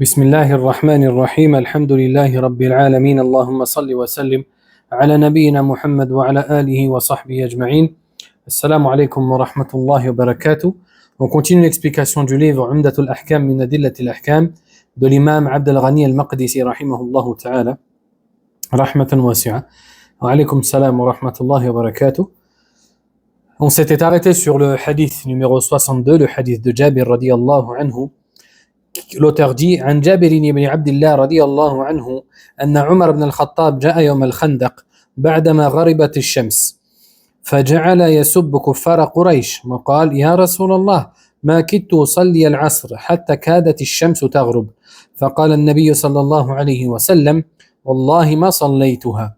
بسم الله الرحمن الرحيم الحمد لله رب العالمين اللهم صل وسلم على نبينا محمد وعلى آله وصحبه أجمعين. Assalamu alaikum wa rahmatullahi wa barakatuh. On continue l'explication du livre Umdatul Ahkam min Adillatil Ahkam de l'imam Abdel Ghani al-Maqdisi rahimahullahu ta'ala rahmatan wasi'a. Wa alaikum salam wa rahmatullahi wa barakatuh. On s'était arrêté sur le hadith numéro 62, le hadith de Jabir radiyallahu anhu. L'auteur dit عن جابر بن عبد الله رضي الله عنه أن عمر بن الخطاب جاء يوم الخندق بعدما غربت الشمس فجعل يسب كفار قريش وقال يا رسول الله ما كدت أصلي العصر حتى كادت الشمس تغرب فقال النبي صلى الله عليه وسلم والله ما صليتها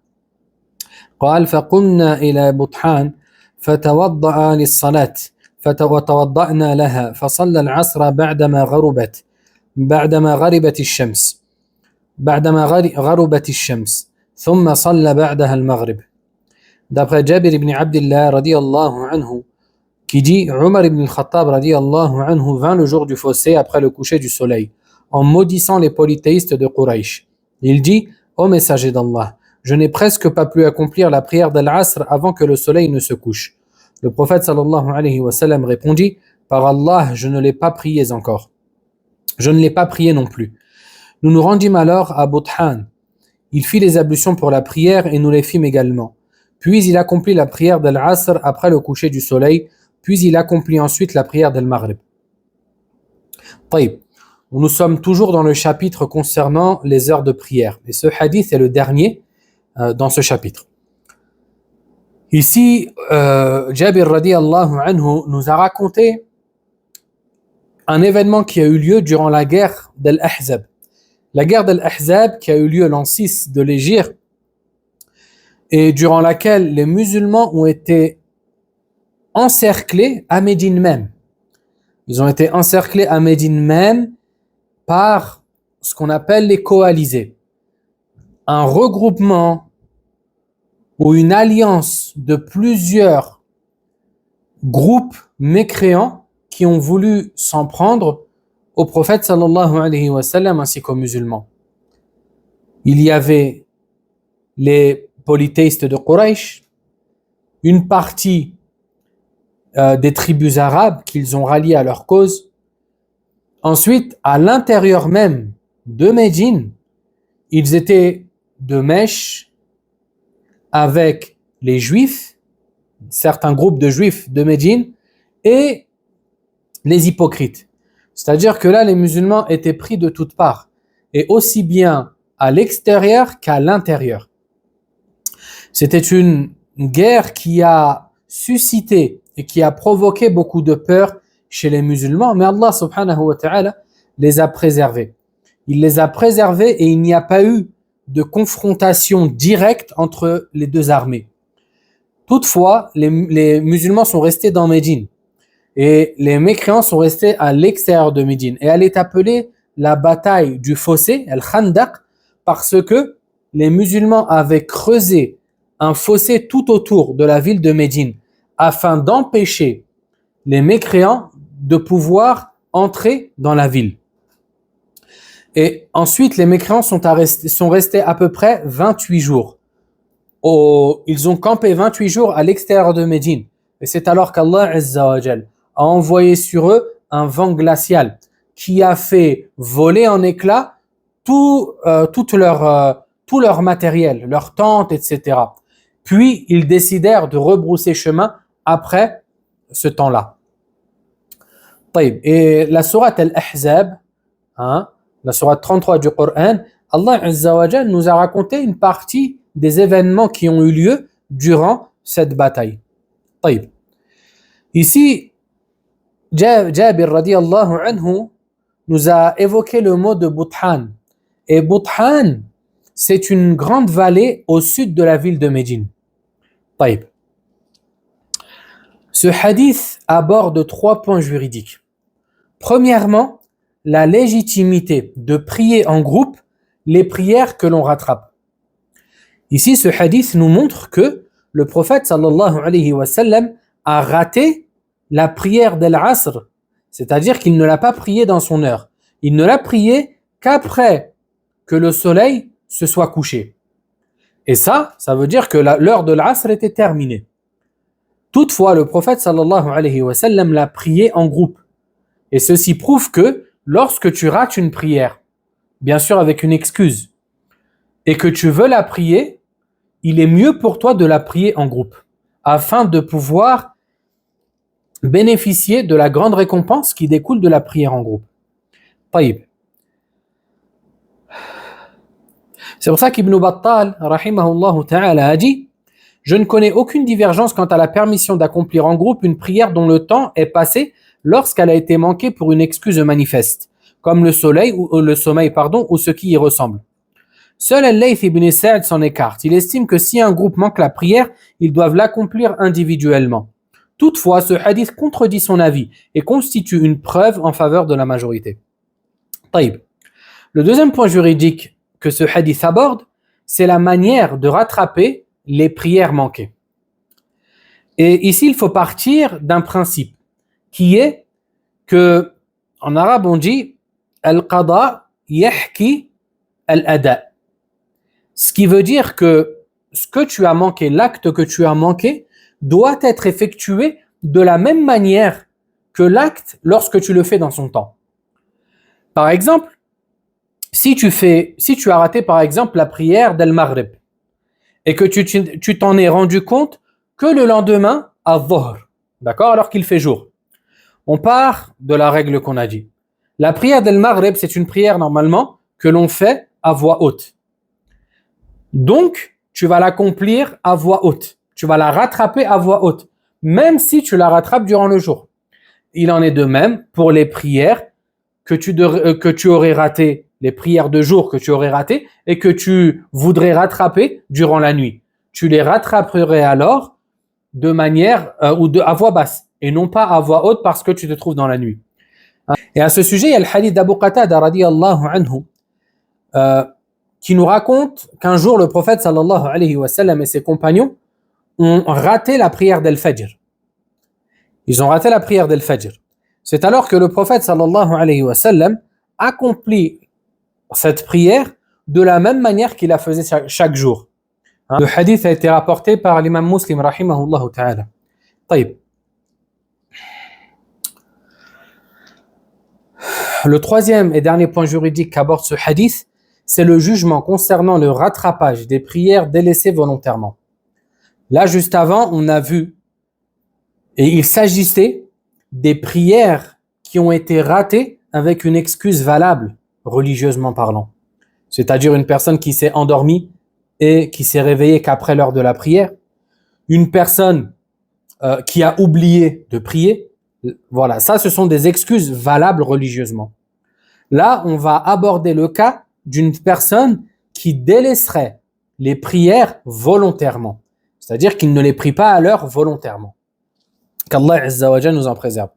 قال فقمنا إلى بطحان فتوضأ للصلاة فتوضأنا لها فصلى العصر بعدما غربت الشمس ثم صلى بعدها المغرب. D'après Jabir ibn Abdillah radiyallahu anhu qui dit Umar ibn al-Khattab radiyallahu anhu vint le jour du fossé après le coucher du soleil en maudissant les polythéistes de Quraysh. Il dit ô messager d'Allah, je n'ai presque pas pu accomplir la prière d'Al-Asr avant que le soleil ne se couche. Le prophète sallallahu alayhi wa sallam répondit par Allah, je ne l'ai pas prié encore. Je ne l'ai pas prié non plus. Nous nous rendîmes alors à Buthan. Il fit les ablutions pour la prière et nous les fîmes également. Puis il accomplit la prière d'Al-Asr après le coucher du soleil, puis il accomplit ensuite la prière d'Al-Maghrib. Nous sommes toujours dans le chapitre concernant les heures de prière. Et ce hadith est le dernier dans ce chapitre. Ici, Jabir radiyallahu anhu nous a raconté un événement qui a eu lieu durant la guerre d'Al-Ahzab. La guerre d'Al-Ahzab qui a eu lieu l'an 6 de l'Hégire et durant laquelle les musulmans ont été encerclés à Médine même. Ils ont été encerclés à Médine même par ce qu'on appelle les coalisés. Un regroupement ou une alliance de plusieurs groupes mécréants qui ont voulu s'en prendre au prophète sallallahu alayhi wa sallam ainsi qu'aux musulmans. Il y avait les polythéistes de Quraysh, une partie des tribus arabes qu'ils ont ralliées à leur cause. Ensuite, à l'intérieur même de Médine, ils étaient de mèche avec les juifs, certains groupes de juifs de Médine, et les hypocrites. C'est-à-dire que là, les musulmans étaient pris de toutes parts, et aussi bien à l'extérieur qu'à l'intérieur. C'était une guerre qui a suscité et qui a provoqué beaucoup de peur chez les musulmans, mais Allah subhanahu wa ta'ala les a préservés. Il les a préservés et il n'y a pas eu de confrontation directe entre les deux armées. Toutefois, les musulmans sont restés dans Médine et les mécréants sont restés à l'extérieur de Médine. Et elle est appelée la bataille du fossé, Al-Khandaq, parce que les musulmans avaient creusé un fossé tout autour de la ville de Médine afin d'empêcher les mécréants de pouvoir entrer dans la ville. Et ensuite, les mécréants sont restés à peu près 28 jours. Ils ont campé 28 jours à l'extérieur de Médine. Et c'est alors qu'Allah Azza wa Jal a envoyé sur eux un vent glacial qui a fait voler en éclats tout leur matériel, leurs tentes, etc. Puis, ils décidèrent de rebrousser chemin après ce temps-là. Et la sourate Al-Ahzab, la sourate 33 du Coran, Allah Azza wa Jal nous a raconté une partie des événements qui ont eu lieu durant cette bataille. Ici, Jabir radiyallahu anhu nous a évoqué le mot de Buthan. Et Buthan, c'est une grande vallée au sud de la ville de Médine. Ce hadith aborde 3 points juridiques. Premièrement, la légitimité de prier en groupe les prières que l'on rattrape. Ici, ce hadith nous montre que le prophète sallallahu alayhi wa sallam a raté la prière d'Al-Asr, c'est-à-dire qu'il ne l'a pas priée dans son heure. Il ne l'a priée qu'après que le soleil se soit couché. Et ça veut dire que l'heure de l'Asr était terminée. Toutefois, le prophète sallallahu alayhi wa sallam l'a prié en groupe. Et ceci prouve que lorsque tu rates une prière, bien sûr avec une excuse, et que tu veux la prier, il est mieux pour toi de la prier en groupe, afin de pouvoir bénéficier de la grande récompense qui découle de la prière en groupe. Taïb. C'est pour ça qu'Ibn Battal, rahimahullah ta'ala, a dit: je ne connais aucune divergence quant à la permission d'accomplir en groupe une prière dont le temps est passé lorsqu'elle a été manquée pour une excuse manifeste, comme le sommeil, ou ce qui y ressemble. Seul Al-Layth ibn Sa'd s'en écarte. Il estime que si un groupe manque la prière, ils doivent l'accomplir individuellement. Toutefois, ce hadith contredit son avis et constitue une preuve en faveur de la majorité. Taïb. Le deuxième point juridique que ce hadith aborde, c'est la manière de rattraper les prières manquées. Et ici, il faut partir d'un principe qui est que, en arabe, on dit al-qada yahki al-ada. Ce qui veut dire que ce que tu as manqué, l'acte que tu as manqué, doit être effectué de la même manière que l'acte lorsque tu le fais dans son temps. Par exemple, si tu as raté par exemple la prière d'Al-Maghrib et que tu t'en es rendu compte que le lendemain à Dhuhr, d'accord, alors qu'il fait jour. On part de la règle qu'on a dit. La prière d'Al-Maghrib, c'est une prière normalement que l'on fait à voix haute. Donc, tu vas l'accomplir à voix haute. Tu vas la rattraper à voix haute, même si tu la rattrapes durant le jour. Il en est de même pour les prières que tu aurais ratées, les prières de jour que tu aurais ratées et que tu voudrais rattraper durant la nuit. Tu les rattraperais alors de manière à voix basse et non pas à voix haute parce que tu te trouves dans la nuit. Et à ce sujet, il y a le hadith d'Abu Qatada radiyallahu anhu qui nous raconte qu'un jour le prophète sallallahu alayhi wa sallam et ses compagnons ont raté la prière d'Al-Fajr. Ils ont raté la prière d'Al-Fajr. C'est alors que le prophète sallallahu alayhi wa sallam accomplit cette prière de la même manière qu'il la faisait chaque jour. Le hadith a été rapporté par l'imam Muslim rahimahullah ta'ala. Taïb. Le troisième et dernier point juridique qu'aborde ce hadith, c'est le jugement concernant le rattrapage des prières délaissées volontairement. Là, juste avant, on a vu, et il s'agissait des prières qui ont été ratées avec une excuse valable, religieusement parlant. C'est-à-dire une personne qui s'est endormie et qui s'est réveillée qu'après l'heure de la prière. Une personne qui a oublié de prier. Voilà, ça, ce sont des excuses valables religieusement. Là, on va aborder le cas d'une personne qui délaisserait les prières volontairement. C'est-à-dire qu'il ne les prie pas à l'heure volontairement. Qu'Allah Azza wa Jalla nous en préserve.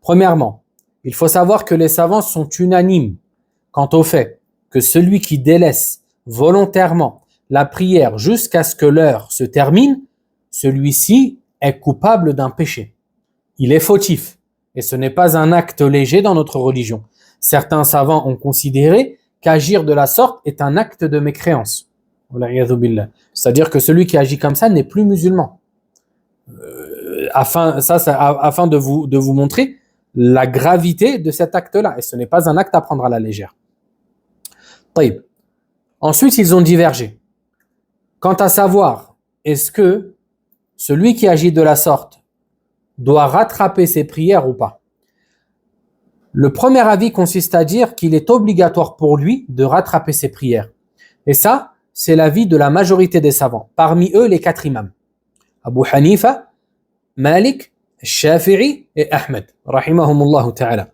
Premièrement, il faut savoir que les savants sont unanimes quant au fait que celui qui délaisse volontairement la prière jusqu'à ce que l'heure se termine, celui-ci est coupable d'un péché. Il est fautif et ce n'est pas un acte léger dans notre religion. Certains savants ont considéré qu'agir de la sorte est un acte de mécréance. C'est-à-dire que celui qui agit comme ça n'est plus musulman. Afin de vous montrer la gravité de cet acte-là. Et ce n'est pas un acte à prendre à la légère. Taïb. Ensuite, ils ont divergé. Quant à savoir, est-ce que celui qui agit de la sorte doit rattraper ses prières ou pas? Le premier avis consiste à dire qu'il est obligatoire pour lui de rattraper ses prières. Et ça, c'est l'avis de la majorité des savants. Parmi eux, les 4 imams. Abu Hanifa, Malik, Shafi'i et Ahmed, rahimahumullah ta'ala.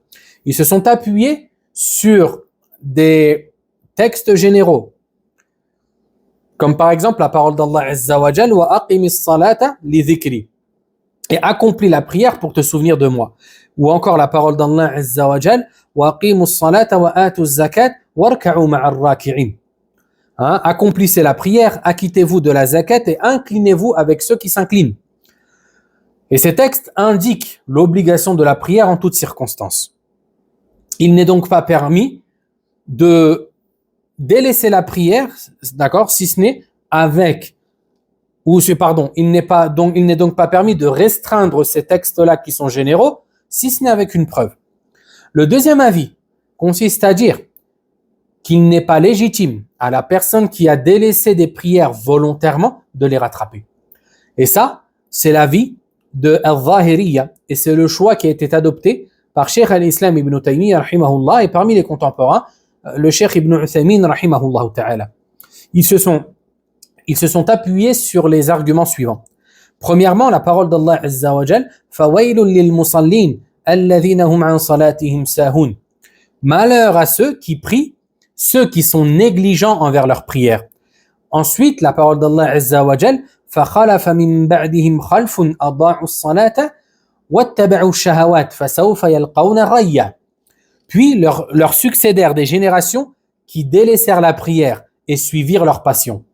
Ils se sont appuyés sur des textes généraux, comme par exemple la parole d'Allah Azza wa Jal, wa aqimis salata li dhikri, et accomplis la prière pour te souvenir de moi. Ou encore la parole d'Allah Azza wa Jal, wa aqimus salata wa atuz zakat warka'u ma'ar raki'in. Accomplissez la prière, acquittez-vous de la zakat et inclinez-vous avec ceux qui s'inclinent. Et ces textes indiquent l'obligation de la prière en toutes circonstances. Il n'est donc pas permis de délaisser la prière, d'accord, si ce n'est avec, il n'est donc pas permis de restreindre ces textes-là qui sont généraux, si ce n'est avec une preuve. Le deuxième avis consiste à dire qu'il n'est pas légitime à la personne qui a délaissé des prières volontairement de les rattraper. Et ça, c'est l'avis de Al-Zahiriyya, et c'est le choix qui a été adopté par Cheikh al-Islam ibn Taymiyyah rahimahullah, et parmi les contemporains, le Cheikh ibn Uthaymin rahimahullah ta'ala. Ils se sont appuyés sur les arguments suivants. Premièrement, la parole d'Allah Azza wa Jal, فَوَيْلٌ لِلْمُصَلِّينَ الَّذِينَ هُمْ عَنْ صَلَاتِهِمْ سَاهُونَ. Malheur à ceux qui prient, ceux qui sont négligents envers leur prière. Ensuite, la parole d'Allah Azza wa Jal, فَخَلَفَ مِن بَعْدِهِمْ خَلْفٌ أَضَاعُوا الصَّلَاةَ وَاتَّبَعُوا الشَّهَوَاتِ فَسَوْفَ يَلْقَوْنَ غَيًّا. Puis leur succédèrent des générations qui délaissèrent la prière et suivirent leur passion.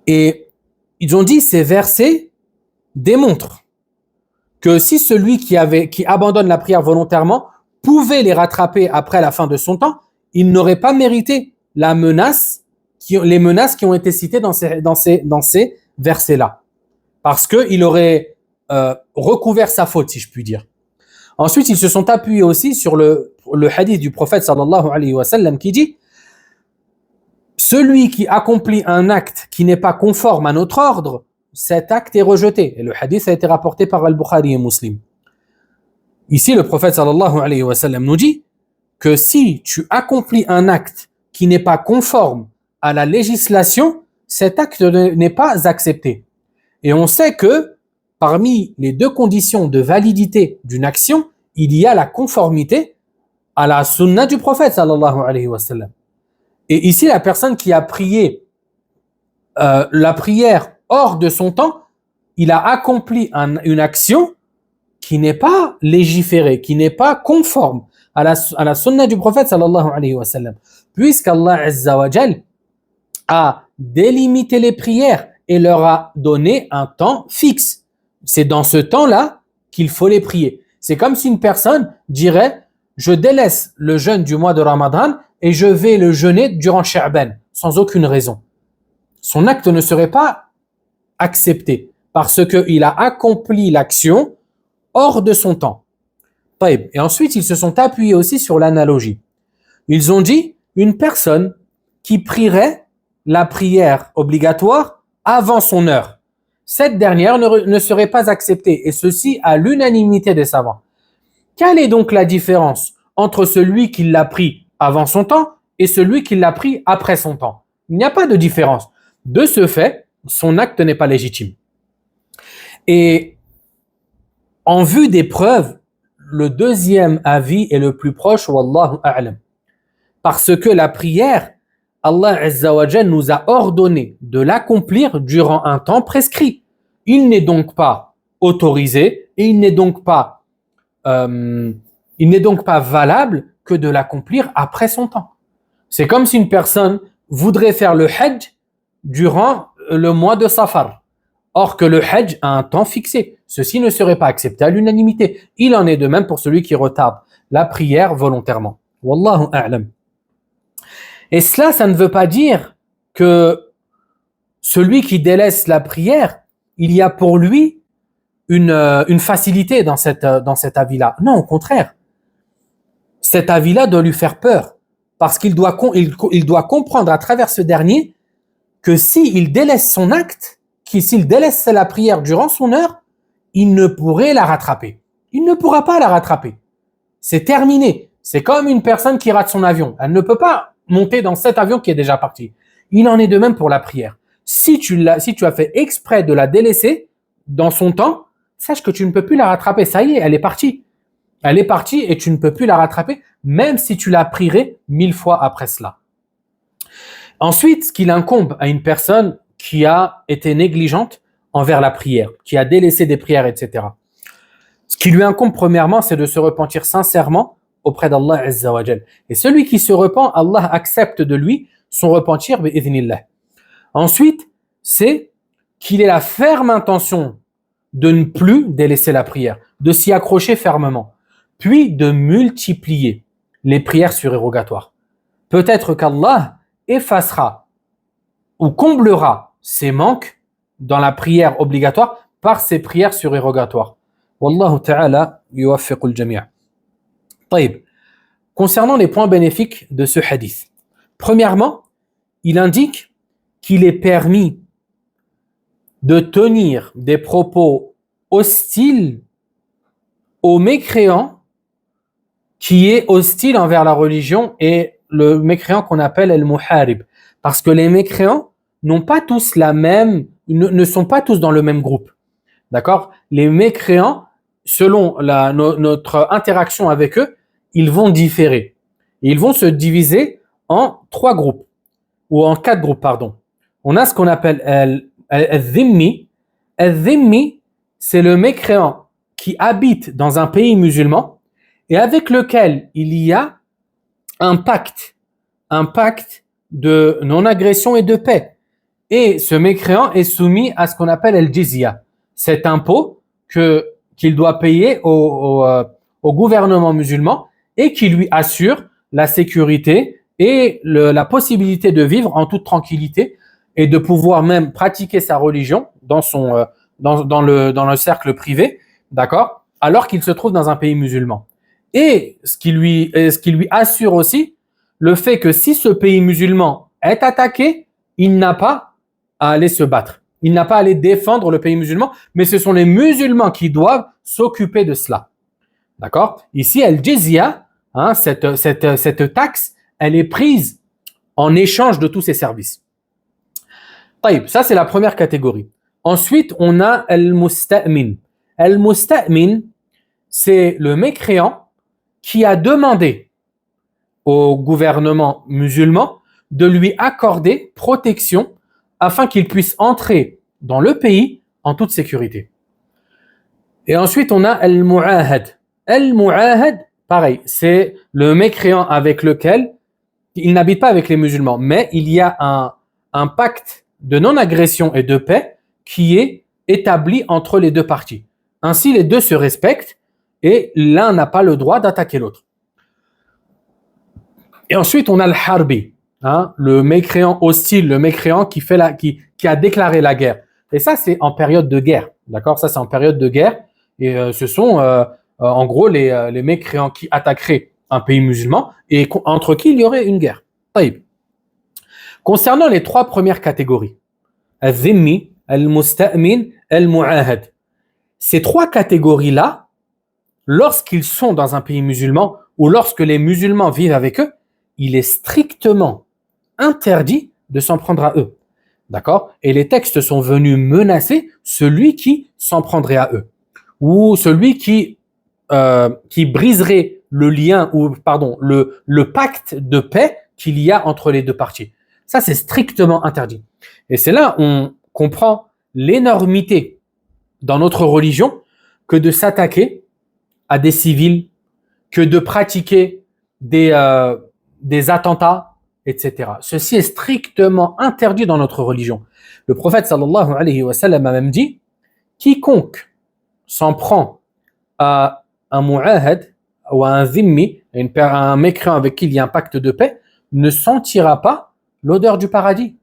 Et ils ont dit, ces versets démontrent que si celui qui abandonne la prière volontairement pouvait les rattraper après la fin de son temps, il n'aurait pas mérité les menaces qui ont été citées dans ces versets-là. Parce qu'il aurait recouvert sa faute, si je puis dire. Ensuite, ils se sont appuyés aussi sur le hadith du prophète sallallahu alayhi wa sallam qui dit: celui qui accomplit un acte qui n'est pas conforme à notre ordre, cet acte est rejeté. Et le hadith a été rapporté par Al-Bukhari et Muslim. Ici, le prophète sallallahu alayhi wa sallam nous dit que si tu accomplis un acte qui n'est pas conforme à la législation, cet acte n'est pas accepté. Et on sait que parmi les deux conditions de validité d'une action, il y a la conformité à la sunna du prophète sallallahu alayhi wa sallam. Et ici, la personne qui a prié la prière hors de son temps, il a accompli une action qui n'est pas légiférée, qui n'est pas conforme à la sunna du prophète sallallahu alayhi wa sallam. Puisqu'Allah Azza wa Jal a délimité les prières et leur a donné un temps fixe. C'est dans ce temps-là qu'il faut les prier. C'est comme si une personne dirait: je délaisse le jeûne du mois de Ramadan et je vais le jeûner durant Sha'ban, sans aucune raison. Son acte ne serait pas accepté parce qu'il a accompli l'action hors de son temps. Et ensuite, ils se sont appuyés aussi sur l'analogie. Ils ont dit, une personne qui prierait la prière obligatoire avant son heure, cette dernière ne serait pas acceptée, et ceci à l'unanimité des savants. Quelle est donc la différence entre celui qui l'a pris avant son temps et celui qui l'a pris après son temps? Il n'y a pas de différence. De ce fait, son acte n'est pas légitime. Et en vue des preuves, le deuxième avis est le plus proche, wallahu a'lam. Parce que la prière, Allah Azza wa Jal nous a ordonné de l'accomplir durant un temps prescrit. Il n'est donc pas autorisé et il n'est donc pas valable que de l'accomplir après son temps. C'est comme si une personne voudrait faire le Hajj durant le mois de Safar. Or que le Hajj a un temps fixé. Ceci ne serait pas accepté à l'unanimité. Il en est de même pour celui qui retarde la prière volontairement. Wallahu a'lam. Et cela, ça ne veut pas dire que celui qui délaisse la prière, il y a pour lui une facilité dans cet avis-là. Non, au contraire. Cet avis-là doit lui faire peur. Parce qu'il doit comprendre à travers ce dernier que s'il délaisse son acte, s'il délaisse la prière durant son heure, il ne pourrait la rattraper. Il ne pourra pas la rattraper. C'est terminé. C'est comme une personne qui rate son avion. Elle ne peut pas monter dans cet avion qui est déjà parti. Il en est de même pour la prière. Si tu as fait exprès de la délaisser dans son temps, sache que tu ne peux plus la rattraper. Ça y est, elle est partie. Elle est partie et tu ne peux plus la rattraper, même si tu la prierais 1000 fois après cela. Ensuite, ce qu'il incombe à une personne qui a été négligente envers la prière, qui a délaissé des prières, etc. Ce qui lui incombe premièrement, c'est de se repentir sincèrement auprès d'Allah Azza wa Jal. Et celui qui se repent, Allah accepte de lui son repentir, bi'idhnillah. Ensuite, c'est qu'il ait la ferme intention de ne plus délaisser la prière, de s'y accrocher fermement, puis de multiplier les prières surérogatoires. Peut-être qu'Allah effacera ou comblera ses manques dans la prière obligatoire par ses prières surérogatoires. Wallahu ta'ala yuwaffiqul jami'. طيب. Concernant les points bénéfiques de ce hadith. Premièrement, il indique qu'il est permis de tenir des propos hostiles au mécréant qui est hostile envers la religion et le mécréant qu'on appelle al-muharib. Parce que les mécréants n'ont pas tous ne sont pas tous dans le même groupe. D'accord? Les mécréants, selon notre interaction avec eux, ils vont différer. Et ils vont se diviser en 3 groupes, ou en 4 groupes, pardon. On a ce qu'on appelle al-dhimmi. Al-dhimmi, c'est le mécréant qui habite dans un pays musulman et avec lequel il y a un pacte de non-agression et de paix. Et ce mécréant est soumis à ce qu'on appelle al-jizya, cet impôt qu'il doit payer au gouvernement musulman et qui lui assure la sécurité et la possibilité de vivre en toute tranquillité et de pouvoir même pratiquer sa religion dans le cercle privé, d'accord, alors qu'il se trouve dans un pays musulman. Et ce qui lui assure aussi le fait que si ce pays musulman est attaqué, il n'a pas à aller se battre. Il n'a pas à aller défendre le pays musulman, mais ce sont les musulmans qui doivent s'occuper de cela. D'accord? Ici, al-jizya, cette taxe, elle est prise en échange de tous ces services. Taïb, ça c'est la première catégorie. Ensuite, on a al-musta'min. Al-musta'min, c'est le mécréant qui a demandé au gouvernement musulman de lui accorder protection afin qu'il puisse entrer dans le pays en toute sécurité. Et ensuite, on a al-mu'ahad. Al-mu'ahad, pareil, c'est le mécréant avec lequel il n'habite pas avec les musulmans, mais il y a un pacte de non-agression et de paix qui est établi entre les deux parties. Ainsi, les deux se respectent et l'un n'a pas le droit d'attaquer l'autre. Et ensuite, on a le harbi, le mécréant hostile, le mécréant qui a déclaré la guerre. Et ça, c'est en période de guerre. D'accord? Ça, c'est en période de guerre. Et ce sont, en gros, les mécréants qui attaqueraient un pays musulman et entre qui il y aurait une guerre. Taïb. Concernant les 3 premières catégories, al-dhimmi, al-musta'min, al-mu'ahad. Ces 3 catégories-là, lorsqu'ils sont dans un pays musulman ou lorsque les musulmans vivent avec eux, il est strictement interdit de s'en prendre à eux. D'accord? Et les textes sont venus menacer celui qui s'en prendrait à eux. Ou celui qui briserait le lien, le pacte de paix qu'il y a entre les deux parties. Ça, c'est strictement interdit. Et c'est là où on comprend l'énormité dans notre religion que de s'attaquer à des civils, que de pratiquer des attentats, etc. Ceci est strictement interdit dans notre religion. Le prophète sallallahu alayhi wa sallam a même dit « Quiconque s'en prend à un mu'ahad ou à un dhimmi, un mécréant avec qui il y a un pacte de paix, ne sentira pas l'odeur du paradis. »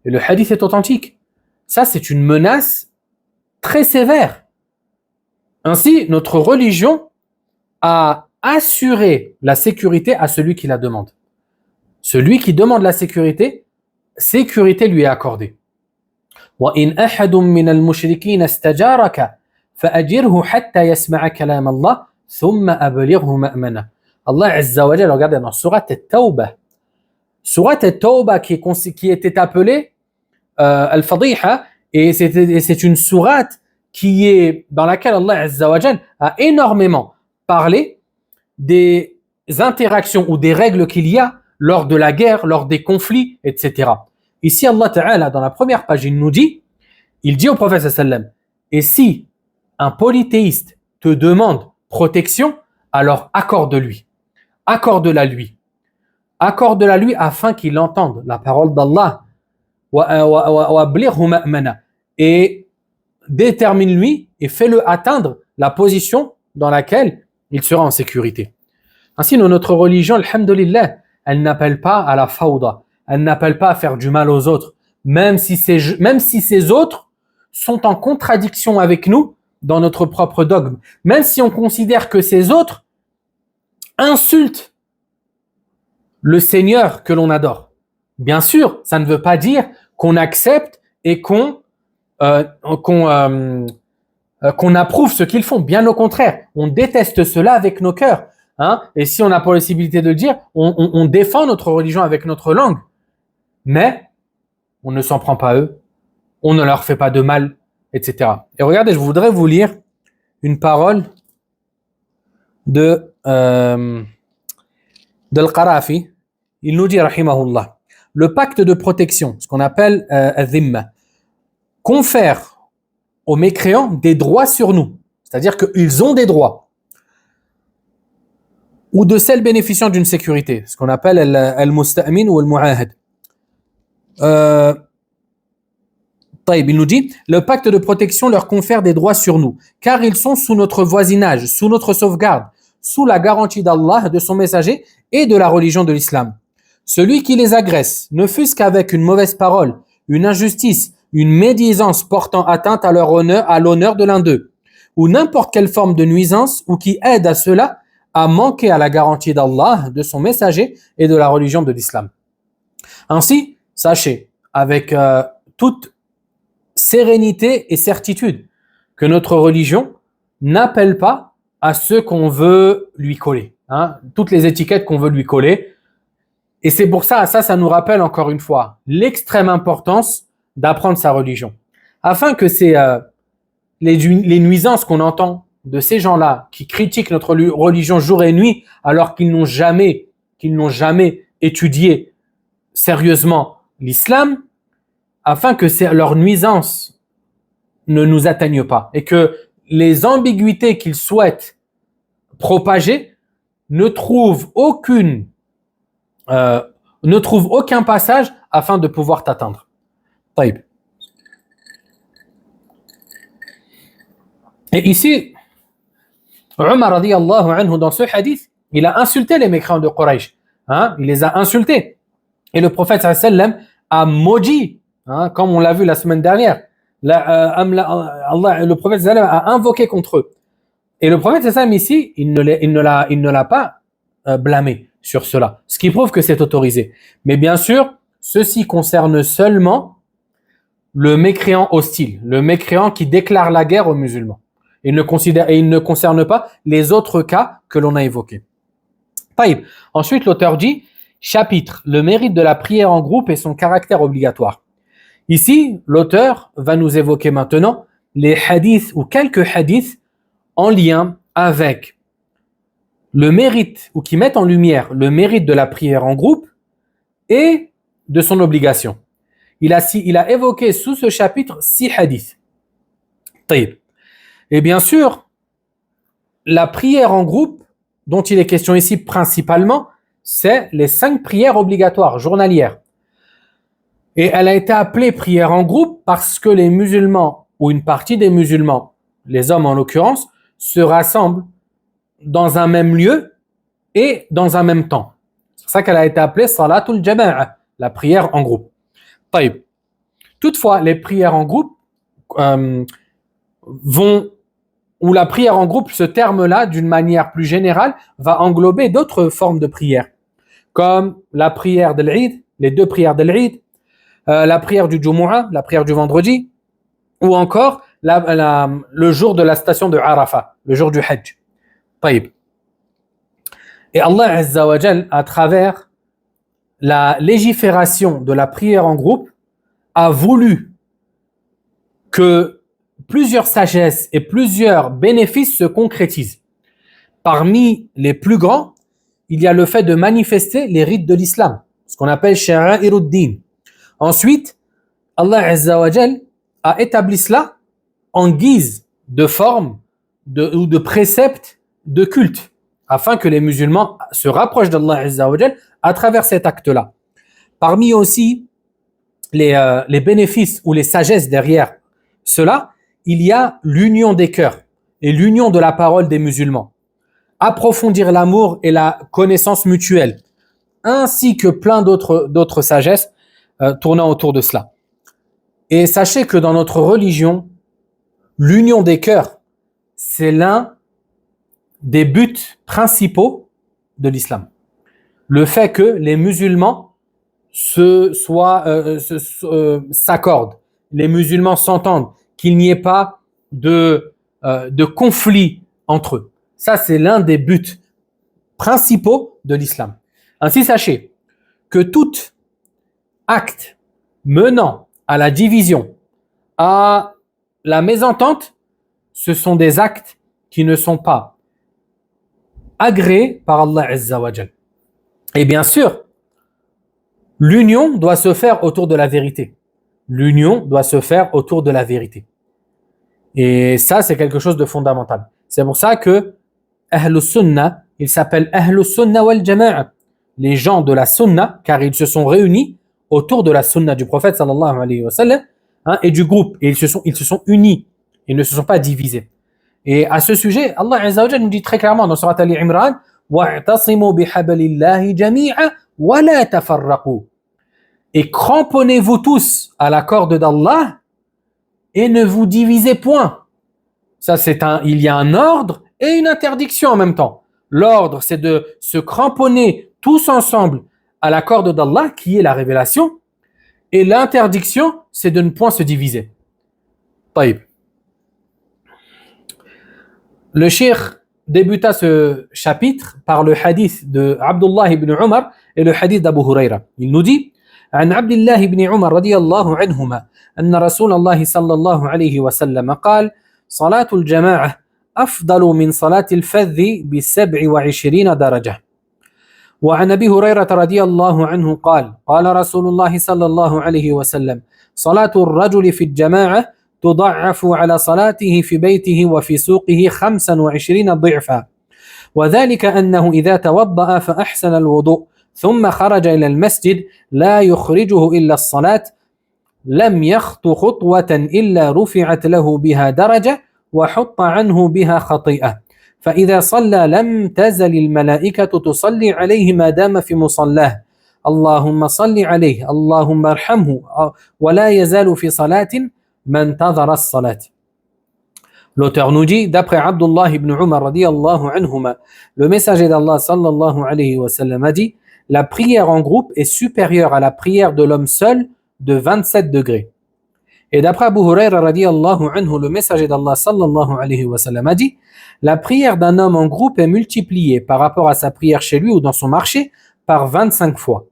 Et le hadith est authentique. Ça, c'est une menace très sévère. Ainsi, notre religion a assuré la sécurité à celui qui la demande. Celui qui demande la sécurité lui est accordée. وَإِنْ أَحَدٌ مِّنَ الْمُشْرِكِينَ اسْتَجَارَكَ فَأَجِرْهُ حَتَّى يَسْمَعَ كَلَامَ اللَّهِ ثُمَّ أَبْلِغْهُ مَأْمَنَهُ. Allah Azza wa Jalla, regardez dans Surat At-Tawbah. Surat At-Tawbah qui était appelée Al-Fadiha, et c'est une sourate dans laquelle Allah Azza wa Jalla a énormément parlé des interactions ou des règles qu'il y a lors de la guerre, lors des conflits, etc. Ici, Allah Ta'ala, dans la première page, il dit au prophète sallam, et si un polythéiste te demande protection, alors accorde-la lui afin qu'il entende la parole d'Allah et détermine-lui et fais-le atteindre la position dans laquelle il sera en sécurité. Ainsi, notre religion, alhamdulillah, elle n'appelle pas à la fawda, elle n'appelle pas à faire du mal aux autres, même si ces autres sont en contradiction avec nous dans notre propre dogme, même si on considère que ces autres insultent le Seigneur que l'on adore. Bien sûr, ça ne veut pas dire qu'on accepte et qu'on approuve ce qu'ils font. Bien au contraire, on déteste cela avec nos cœurs. Et si on n'a pas la possibilité de le dire, on défend notre religion avec notre langue. Mais on ne s'en prend pas à eux, on ne leur fait pas de mal, etc. Et regardez, je voudrais vous lire une parole de Al-Qarafi. Il nous dit, rahimahullah, le pacte de protection, ce qu'on appelle al-dhimma, confère aux mécréants des droits sur nous. C'est-à-dire qu'ils ont des droits. Ou de celles bénéficiant d'une sécurité, ce qu'on appelle al-musta'min ou al-mu'ahad. Il nous dit, le pacte de protection leur confère des droits sur nous, car ils sont sous notre voisinage, sous notre sauvegarde, sous la garantie d'Allah, de son messager et de la religion de l'islam. Celui qui les agresse, ne fût-ce qu'avec une mauvaise parole, une injustice, une médisance portant atteinte à leur honneur, à l'honneur de l'un d'eux, ou n'importe quelle forme de nuisance, ou qui aide à cela à manquer à la garantie d'Allah, de son messager et de la religion de l'islam. Ainsi, sachez, avec toute sérénité et certitude, que notre religion n'appelle pas à ce qu'on veut lui coller, toutes les étiquettes qu'on veut lui coller. Et c'est pour ça nous rappelle encore une fois l'extrême importance d'apprendre sa religion, afin que les nuisances qu'on entend de ces gens-là qui critiquent notre religion jour et nuit, alors qu'ils n'ont jamais étudié sérieusement l'islam, afin que leurs nuisances ne nous atteignent pas et que les ambiguïtés qu'ils souhaitent propager ne trouvent aucun passage afin de pouvoir t'atteindre. Taïb. Et ici, Umar radiyallahu anhu, dans ce hadith, il a insulté les mécréants de Quraysh. Il les a insultés. Et le prophète sallam a maudit, comme on l'a vu la semaine dernière. Le prophète sallam a invoqué contre eux. Et le prophète sallam ici, il ne l'a pas blâmé sur cela, ce qui prouve que c'est autorisé. Mais bien sûr, ceci concerne seulement le mécréant hostile, le mécréant qui déclare la guerre aux musulmans. Il ne concerne pas les autres cas que l'on a évoqués. Taïb. Ensuite, l'auteur dit, chapitre, le mérite de la prière en groupe et son caractère obligatoire. Ici, l'auteur va nous évoquer maintenant les hadiths ou quelques hadiths en lien avec le mérite ou qui mettent en lumière le mérite de la prière en groupe et de son obligation. Il a évoqué sous ce chapitre 6 hadiths. Taïb. Et bien sûr, la prière en groupe, dont il est question ici principalement, c'est les 5 prières obligatoires journalières. Et elle a été appelée prière en groupe parce que les musulmans, ou une partie des musulmans, les hommes en l'occurrence, se rassemblent dans un même lieu et dans un même temps. C'est pour ça qu'elle a été appelée Salatul Jama'a, la prière en groupe. Taïb. Toutefois, les prières en groupe ou la prière en groupe, ce terme-là, d'une manière plus générale, va englober d'autres formes de prière, comme la prière de l'Eid, les 2 prières de l'Eid, la prière du Jumu'ah, la prière du vendredi, ou encore le jour de la station de Arafat, le jour du Hajj. Taïb. Et Allah Azza wa Jal, à travers la légifération de la prière en groupe, a voulu que plusieurs sagesses et plusieurs bénéfices se concrétisent. Parmi les plus grands, il y a le fait de manifester les rites de l'islam, ce qu'on appelle Sha'a'iruddin. Ensuite, Allah Azza wa Jal a établi cela en guise de forme ou de précepte de culte, afin que les musulmans se rapprochent d'Allah Azza wa Jal à travers cet acte-là. Parmi aussi les bénéfices ou les sagesses derrière cela, il y a l'union des cœurs et l'union de la parole des musulmans, approfondir l'amour et la connaissance mutuelle, ainsi que plein d'autres sagesses tournant autour de cela. Et sachez que dans notre religion, l'union des cœurs, c'est l'un des buts principaux de l'islam. Le fait que les musulmans s'accordent, les musulmans s'entendent, qu'il n'y ait pas de conflit entre eux. Ça, c'est l'un des buts principaux de l'islam. Ainsi, sachez que tout acte menant à la division, à la mésentente, ce sont des actes qui ne sont pas agréés par Allah Azza wa Jal. Et bien sûr, l'union doit se faire autour de la vérité. L'union doit se faire autour de la vérité. Et ça, c'est quelque chose de fondamental. C'est pour ça que Ahlus Sunnah, ils s'appellent Ahlus Sunnah wal Jama'a, les gens de la Sunna, car ils se sont réunis autour de la Sunna du prophète sallallahu alayhi wa sallam, et du groupe. Et ils se sont unis. Ils ne se sont pas divisés. Et à ce sujet, Allah Azza wa Jalla nous dit très clairement dans Surat Ali Imran, وَاعْتَصِمُوا بِحَبْلِ اللَّهِ جَمِيعًا وَلَا تَفَرَّقُوا. Et cramponnez-vous tous à la corde d'Allah et ne vous divisez point. Ça, il y a un ordre et une interdiction en même temps. L'ordre, c'est de se cramponner tous ensemble à la corde d'Allah, qui est la révélation. Et l'interdiction, c'est de ne point se diviser. Taïb. Le cheikh débuta ce chapitre par le hadith de Abdullah ibn Umar et le hadith d'Abu Huraira. Il nous dit عن عبد الله بن عمر رضي الله عنهما أن رسول الله صلى الله عليه وسلم قال صلاة الجماعة أفضل من صلاة الفذ ب27 درجة. وعن أبي هريرة رضي الله عنه قال قال رسول الله صلى الله عليه وسلم صلاة الرجل في الجماعة تضعف على صلاته في بيته وفي سوقه 25 ضعفا وذلك أنه إذا توضأ فأحسن الوضوء ثم خرج إلى المسجد لا يخرجه إلا الصلاة لم يخط خطوة إلا رفعت له بها درجة وحط عنه بها خطيئة فإذا صلى لم تزل الملائكة تصلي عليه ما دام في مصلاه اللهم صل عليه اللهم ارحمه ولا يزال في صلاة ما انتظر الصلاة. L'auteur nous dit, d'après Abdullah ibn Umar radiyallahu anhuma, le messager d'Allah sallallahu alayhi wa sallam a dit, la prière en groupe est supérieure à la prière de l'homme seul de 27 degrés. Et d'après Abu Huraira radiyallahu anhu, le messager d'Allah sallallahu alayhi wa sallam a dit, la prière d'un homme en groupe est multipliée par rapport à sa prière chez lui ou dans son marché par 25 fois.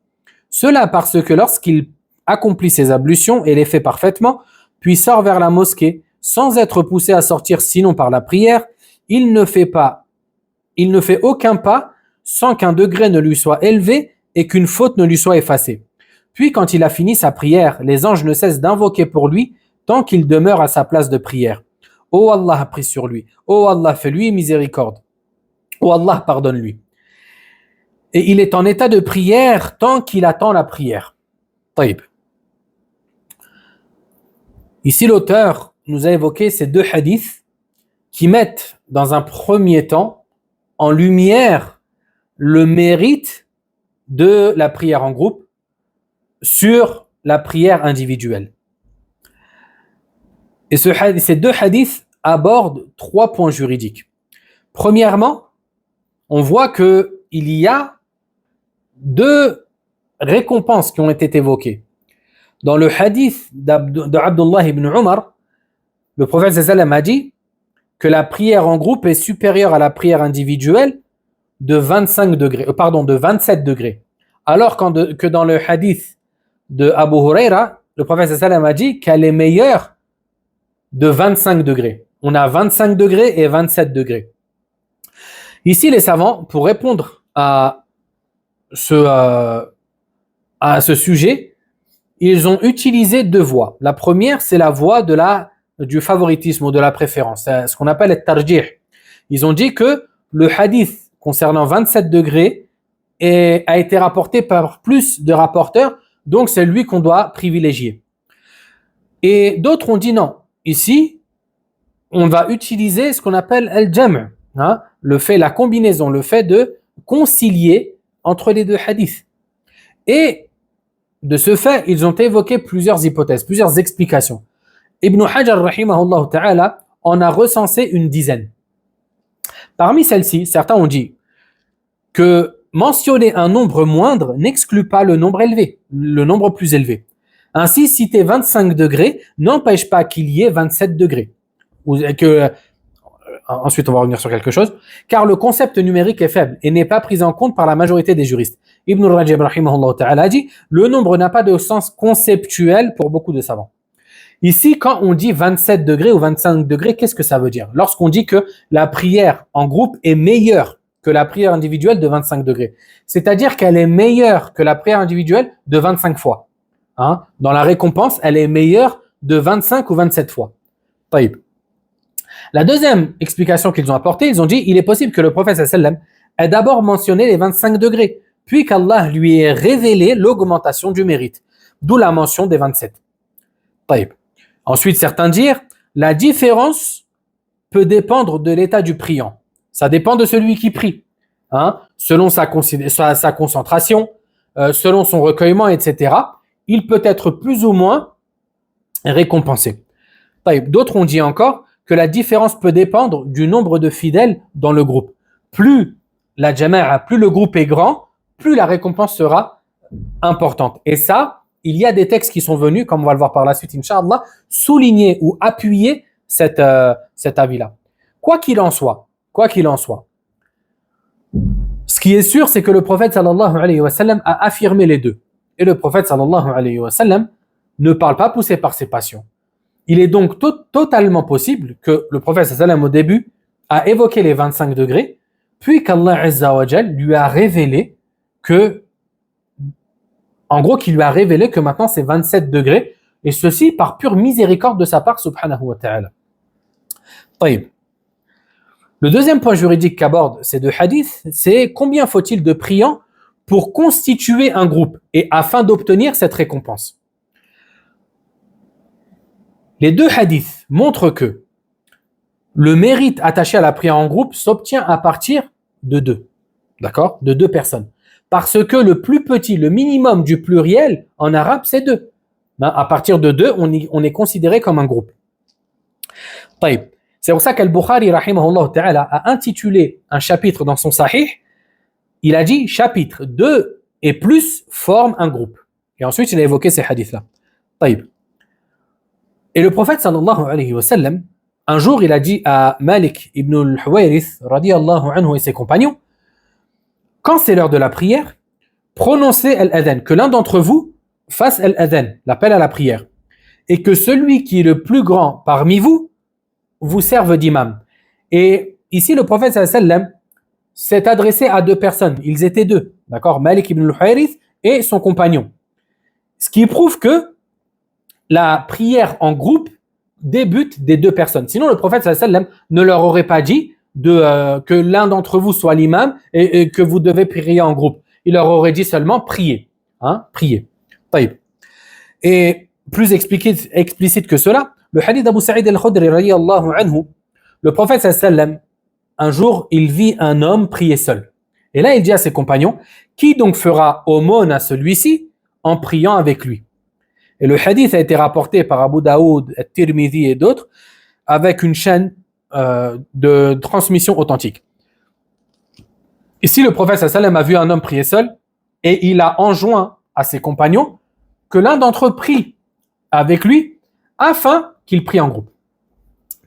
Cela parce que lorsqu'il accomplit ses ablutions et les fait parfaitement, puis sort vers la mosquée, sans être poussé à sortir sinon par la prière, il ne fait aucun pas sans qu'un degré ne lui soit élevé et qu'une faute ne lui soit effacée. Puis quand il a fini sa prière, les anges ne cessent d'invoquer pour lui tant qu'il demeure à sa place de prière. Oh Allah, prie sur lui. Oh Allah, fais-lui miséricorde. Oh Allah, pardonne-lui. Et il est en état de prière tant qu'il attend la prière. Taïb. Ici, l'auteur nous a évoqué ces deux hadiths qui mettent dans un premier temps en lumière le mérite de la prière en groupe sur la prière individuelle. Et ces deux hadiths abordent 3 points juridiques. Premièrement, on voit qu'il y a 2 récompenses qui ont été évoquées. Dans le hadith d'Abdullah ibn Umar, le prophète sallallahu a dit que la prière en groupe est supérieure à la prière individuelle de 27 degrés. Alors que dans le hadith de Abu Huraira, le prophète sallallahu a dit qu'elle est meilleure de 25 degrés. On a 25 degrés et 27 degrés. Ici, les savants, pour répondre à ce sujet, ils ont utilisé 2 voies. La première, c'est la voie du favoritisme ou de la préférence. C'est ce qu'on appelle le tarjih. Ils ont dit que le hadith concernant 27 degrés a été rapporté par plus de rapporteurs, donc c'est lui qu'on doit privilégier. Et d'autres ont dit non. Ici, on va utiliser ce qu'on appelle al-jam', la combinaison, le fait de concilier entre les deux hadiths. Et de ce fait, ils ont évoqué plusieurs hypothèses, plusieurs explications. Ibn Hajar, rahimahullah ta'ala, en a recensé une dizaine. Parmi celles-ci, certains ont dit que mentionner un nombre moindre n'exclut pas le nombre élevé, le nombre plus élevé. Ainsi, citer 25 degrés n'empêche pas qu'il y ait 27 degrés. Ensuite, on va revenir sur quelque chose. Car le concept numérique est faible et n'est pas pris en compte par la majorité des juristes. Ibn Rajab, rahimahullah ta'ala, dit le nombre n'a pas de sens conceptuel pour beaucoup de savants. Ici, quand on dit 27 degrés ou 25 degrés, qu'est-ce que ça veut dire? Lorsqu'on dit que la prière en groupe est meilleure que la prière individuelle de 25 degrés. C'est-à-dire qu'elle est meilleure que la prière individuelle de 25 fois. Hein? Dans la récompense, elle est meilleure de 25 ou 27 fois. Taïb. La deuxième explication qu'ils ont apportée, ils ont dit il est possible que le prophète sallam ait d'abord mentionné les 25 degrés, puis qu'Allah lui ait révélé l'augmentation du mérite, d'où la mention des 27. Taïb. Ensuite, certains dirent la différence peut dépendre de l'état du priant. Ça dépend de celui qui prie, hein, selon sa concentration, selon son recueillement, etc. Il peut être plus ou moins récompensé. D'autres ont dit encore que la différence peut dépendre du nombre de fidèles dans le groupe. Plus la jama'a, plus le groupe est grand, plus la récompense sera importante. Et ça, il y a des textes qui sont venus, comme on va le voir par la suite, Inch'Allah, souligner ou appuyer cet avis-là. Quoi qu'il en soit, ce qui est sûr, c'est que le prophète sallallahu alayhi wa sallam a affirmé les deux. Et le prophète sallallahu alayhi wa sallam ne parle pas poussé par ses passions. Il est donc totalement possible que le prophète sallallahu alayhi wa sallam au début a évoqué les 25 degrés, puis qu'Allah azza wa jal lui a révélé que, en gros, qu'il lui a révélé que maintenant c'est 27 degrés, et ceci par pure miséricorde de sa part, subhanahu wa ta'ala. Taïb. Le deuxième point juridique qu'abordent ces deux hadiths, c'est combien faut-il de priants pour constituer un groupe et afin d'obtenir cette récompense. Les deux hadiths montrent que le mérite attaché à la prière en groupe s'obtient à partir de deux, d'accord, de deux personnes. Parce que le plus petit, le minimum du pluriel en arabe, c'est deux. À partir de deux, on est considéré comme un groupe. Taïb. C'est pour ça qu'Al-Bukhari, rahimahullah ta'ala, a intitulé un chapitre dans son Sahih, il a dit chapitre 2 et plus forment un groupe. Et ensuite, il a évoqué ces hadiths-là. Taïb. Et le prophète sallallahu alayhi wa sallam, un jour, il a dit à Malik ibn al-Huwayrith, radiyallahu anhu et ses compagnons, quand c'est l'heure de la prière, prononcez al-adhan, que l'un d'entre vous fasse al-adhan, l'appel à la prière, et que celui qui est le plus grand parmi vous serve d'imam. Et ici, le prophète sallallahu alayhi wa sallam s'est adressé à deux personnes. Ils étaient deux, d'accord, Malik ibn al-Huwayrith et son compagnon. Ce qui prouve que la prière en groupe débute des deux personnes. Sinon, le prophète sallallahu alayhi wa sallam ne leur aurait pas dit que l'un d'entre vous soit l'imam et que vous devez prier en groupe. Il leur aurait dit seulement prier. Hein, prier. Taïb. Et plus explicite que cela, le hadith d'Abu Sa'id al-Khudri, radiyallahu anhu, le prophète sallallahu alayhi wa sallam, un jour, il vit un homme prier seul. Et là, il dit à ses compagnons, qui donc fera aumône à celui-ci en priant avec lui? Et le hadith a été rapporté par Abu Daoud, At-Tirmidhi et d'autres, avec une chaîne de transmission authentique. Ici, le prophète sallallahu alayhi wa sallam a vu un homme prier seul et il a enjoint à ses compagnons que l'un d'entre eux prie avec lui afin qu'il prie en groupe.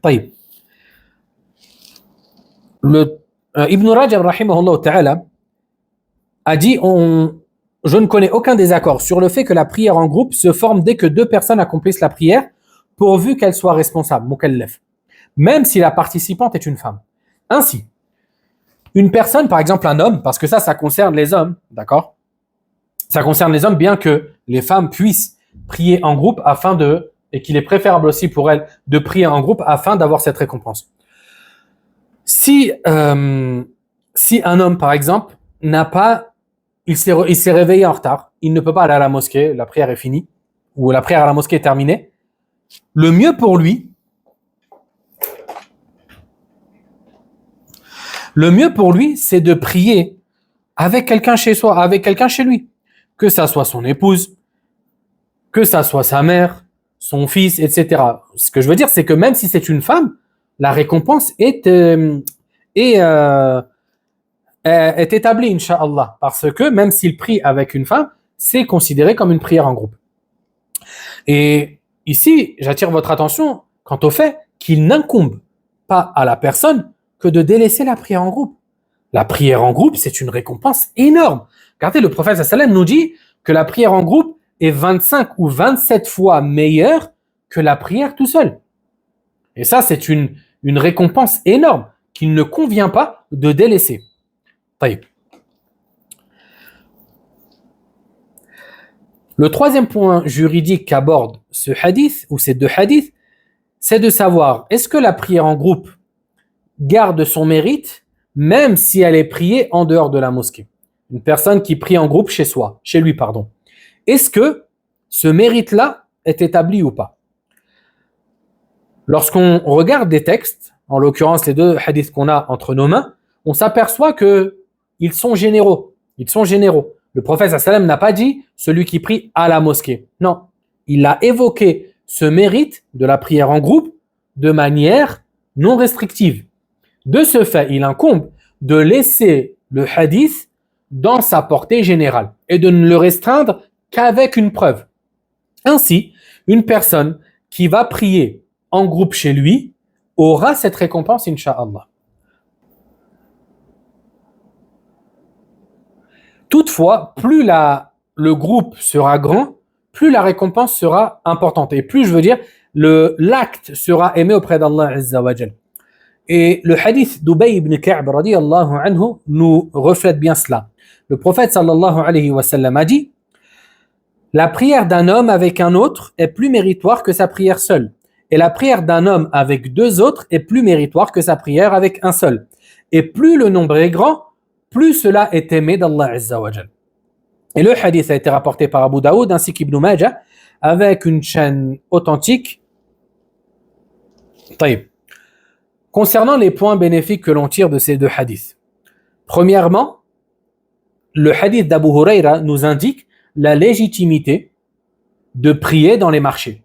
Taïb. Ibn Rajab, rahimahullah ta'ala, a dit je ne connais aucun désaccord sur le fait que la prière en groupe se forme dès que deux personnes accomplissent la prière, pourvu qu'elle soit responsable, mukallaf, même si la participante est une femme. Ainsi, une personne, par exemple un homme, parce que ça concerne les hommes, d'accord? Ça concerne les hommes, bien que les femmes puissent prier en groupe et qu'il est préférable aussi pour elles de prier en groupe afin d'avoir cette récompense. Si un homme, par exemple, il s'est réveillé en retard, il ne peut pas aller à la mosquée, la prière est finie, ou la prière à la mosquée est terminée, le mieux pour lui, Le mieux pour lui, c'est de prier avec quelqu'un chez soi, avec quelqu'un chez lui. Que ça soit son épouse, que ça soit sa mère, son fils, etc. Ce que je veux dire, c'est que même si c'est une femme, la récompense est, euh, est établie, Inch'Allah. Parce que même s'il prie avec une femme, c'est considéré comme une prière en groupe. Et ici, j'attire votre attention quant au fait qu'il n'incombe pas à la personne que de délaisser la prière en groupe. La prière en groupe, c'est une récompense énorme. Regardez, le prophète sallam nous dit que la prière en groupe est 25 ou 27 fois meilleure que la prière tout seul. Et ça, c'est une récompense énorme qu'il ne convient pas de délaisser. Taïb. Le troisième point juridique qu'aborde ce hadith, ou ces deux hadiths, c'est de savoir, est-ce que la prière en groupe garde son mérite, même si elle est priée en dehors de la mosquée? Une personne qui prie en groupe chez lui, pardon. Est-ce que ce mérite-là est établi ou pas? Lorsqu'on regarde des textes, en l'occurrence les deux hadiths qu'on a entre nos mains, on s'aperçoit qu'ils sont généraux. Ils sont généraux. Le prophète sallam n'a pas dit celui qui prie à la mosquée. Non, il a évoqué ce mérite de la prière en groupe de manière non restrictive. De ce fait, il incombe de laisser le hadith dans sa portée générale et de ne le restreindre qu'avec une preuve. Ainsi, une personne qui va prier en groupe chez lui aura cette récompense, Inch'Allah. Toutefois, plus le groupe sera grand, plus la récompense sera importante. Et plus, je veux dire, l'acte sera aimé auprès d'Allah Azza wa Jal. Et le hadith d'Ubay ibn Ka'b radiyallahu anhu nous reflète bien cela. Le prophète sallallahu alayhi wa sallam a dit: la prière d'un homme avec un autre est plus méritoire que sa prière seule. Et la prière d'un homme avec deux autres est plus méritoire que sa prière avec un seul. Et plus le nombre est grand, plus cela est aimé d'Allah Azza wa Jal. Et le hadith a été rapporté par Abu Daoud ainsi qu'Ibn Majah avec une chaîne authentique. Taïb. Concernant les points bénéfiques que l'on tire de ces deux hadiths. Premièrement, le hadith d'Abu Huraira nous indique la légitimité de prier dans les marchés.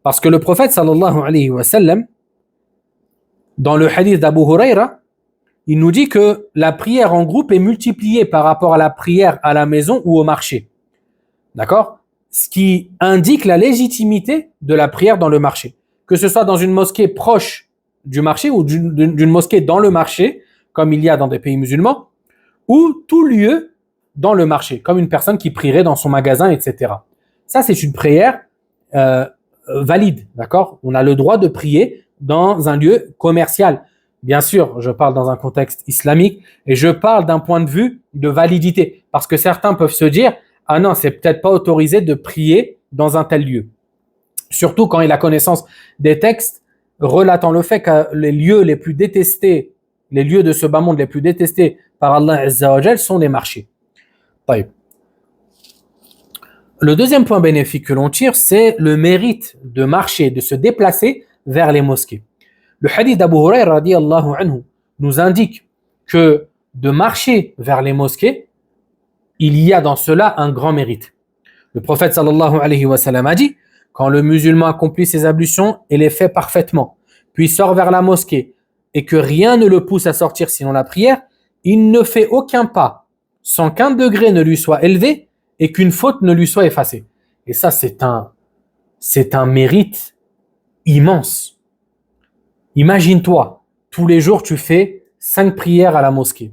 Parce que le prophète sallallahu alayhi wa sallam, dans le hadith d'Abu Huraira, il nous dit que la prière en groupe est multipliée par rapport à la prière à la maison ou au marché. D'accord? Ce qui indique la légitimité de la prière dans le marché. Que ce soit dans une mosquée proche du marché ou d'une mosquée dans le marché, comme il y a dans des pays musulmans, ou tout lieu dans le marché, comme une personne qui prierait dans son magasin, etc. Ça, c'est une prière valide, d'accord? On a le droit de prier dans un lieu commercial. Bien sûr, je parle dans un contexte islamique et je parle d'un point de vue de validité, parce que certains peuvent se dire « Ah non, c'est peut-être pas autorisé de prier dans un tel lieu ». Surtout quand il a connaissance des textes relatant le fait que les lieux les plus détestés, les lieux de ce bas monde les plus détestés par Allah Azza wa Jal sont les marchés. Taïb. Le deuxième point bénéfique que l'on tire, c'est le mérite de marcher, de se déplacer vers les mosquées. Le hadith d'Abu Huraira radiyallahu anhu nous indique que de marcher vers les mosquées, il y a dans cela un grand mérite. Le prophète sallallahu alayhi wa sallam a dit: quand le musulman accomplit ses ablutions et les fait parfaitement, puis sort vers la mosquée et que rien ne le pousse à sortir sinon la prière, il ne fait aucun pas sans qu'un degré ne lui soit élevé et qu'une faute ne lui soit effacée. Et ça, c'est un mérite immense. Imagine-toi, tous les jours tu fais 5 prières à la mosquée.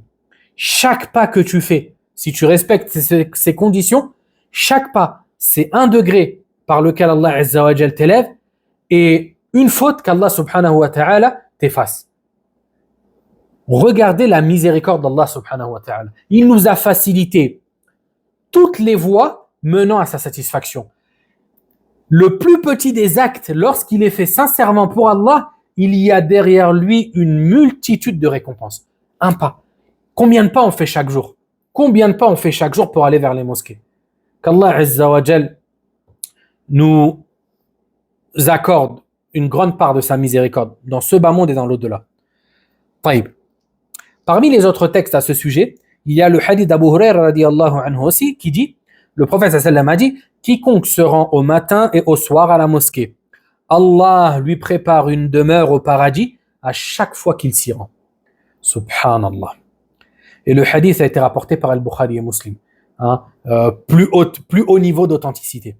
Chaque pas que tu fais, si tu respectes ces conditions, chaque pas, c'est un degré par lequel Allah Azza wa Jal t'élève et une faute qu'Allah subhanahu wa ta'ala t'efface. Regardez la miséricorde d'Allah subhanahu wa ta'ala. Il nous a facilité toutes les voies menant à sa satisfaction. Le plus petit des actes, lorsqu'il est fait sincèrement pour Allah, il y a derrière lui une multitude de récompenses. Un pas. Combien de pas on fait chaque jour? Combien de pas on fait chaque jour pour aller vers les mosquées? Qu'Allah Azza wa Jal nous accorde une grande part de sa miséricorde dans ce bas monde et dans l'au-delà. Taïb. Parmi les autres textes à ce sujet, il y a le hadith d'Abu Hurayra radiyallahu anhu aussi qui dit, le prophète sallallahu a dit, quiconque se rend au matin et au soir à la mosquée, Allah lui prépare une demeure au paradis à chaque fois qu'il s'y rend. Subhanallah. Et le hadith a été rapporté par Al-Bukhari et Muslim. Plus haut niveau d'authenticité.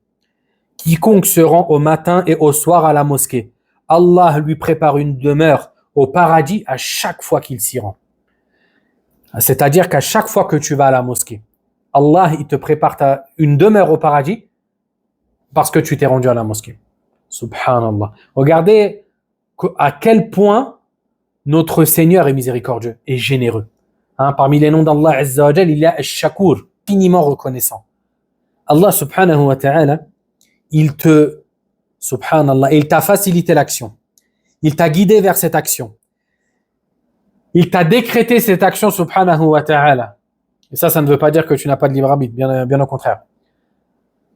Quiconque se rend au matin et au soir à la mosquée, Allah lui prépare une demeure au paradis à chaque fois qu'il s'y rend. C'est-à-dire qu'à chaque fois que tu vas à la mosquée, Allah il te prépare une demeure au paradis parce que tu t'es rendu à la mosquée. Subhanallah. Regardez à quel point notre Seigneur est miséricordieux et généreux. Parmi les noms d'Allah Azza wa Jal, il y a Ash-Shakur, infiniment reconnaissant. Allah subhanahu wa ta'ala, il t'a facilité l'action. Il t'a guidé vers cette action. Il t'a décrété cette action, subhanahu wa ta'ala. Et ça ne veut pas dire que tu n'as pas de libre arbitre, bien au contraire.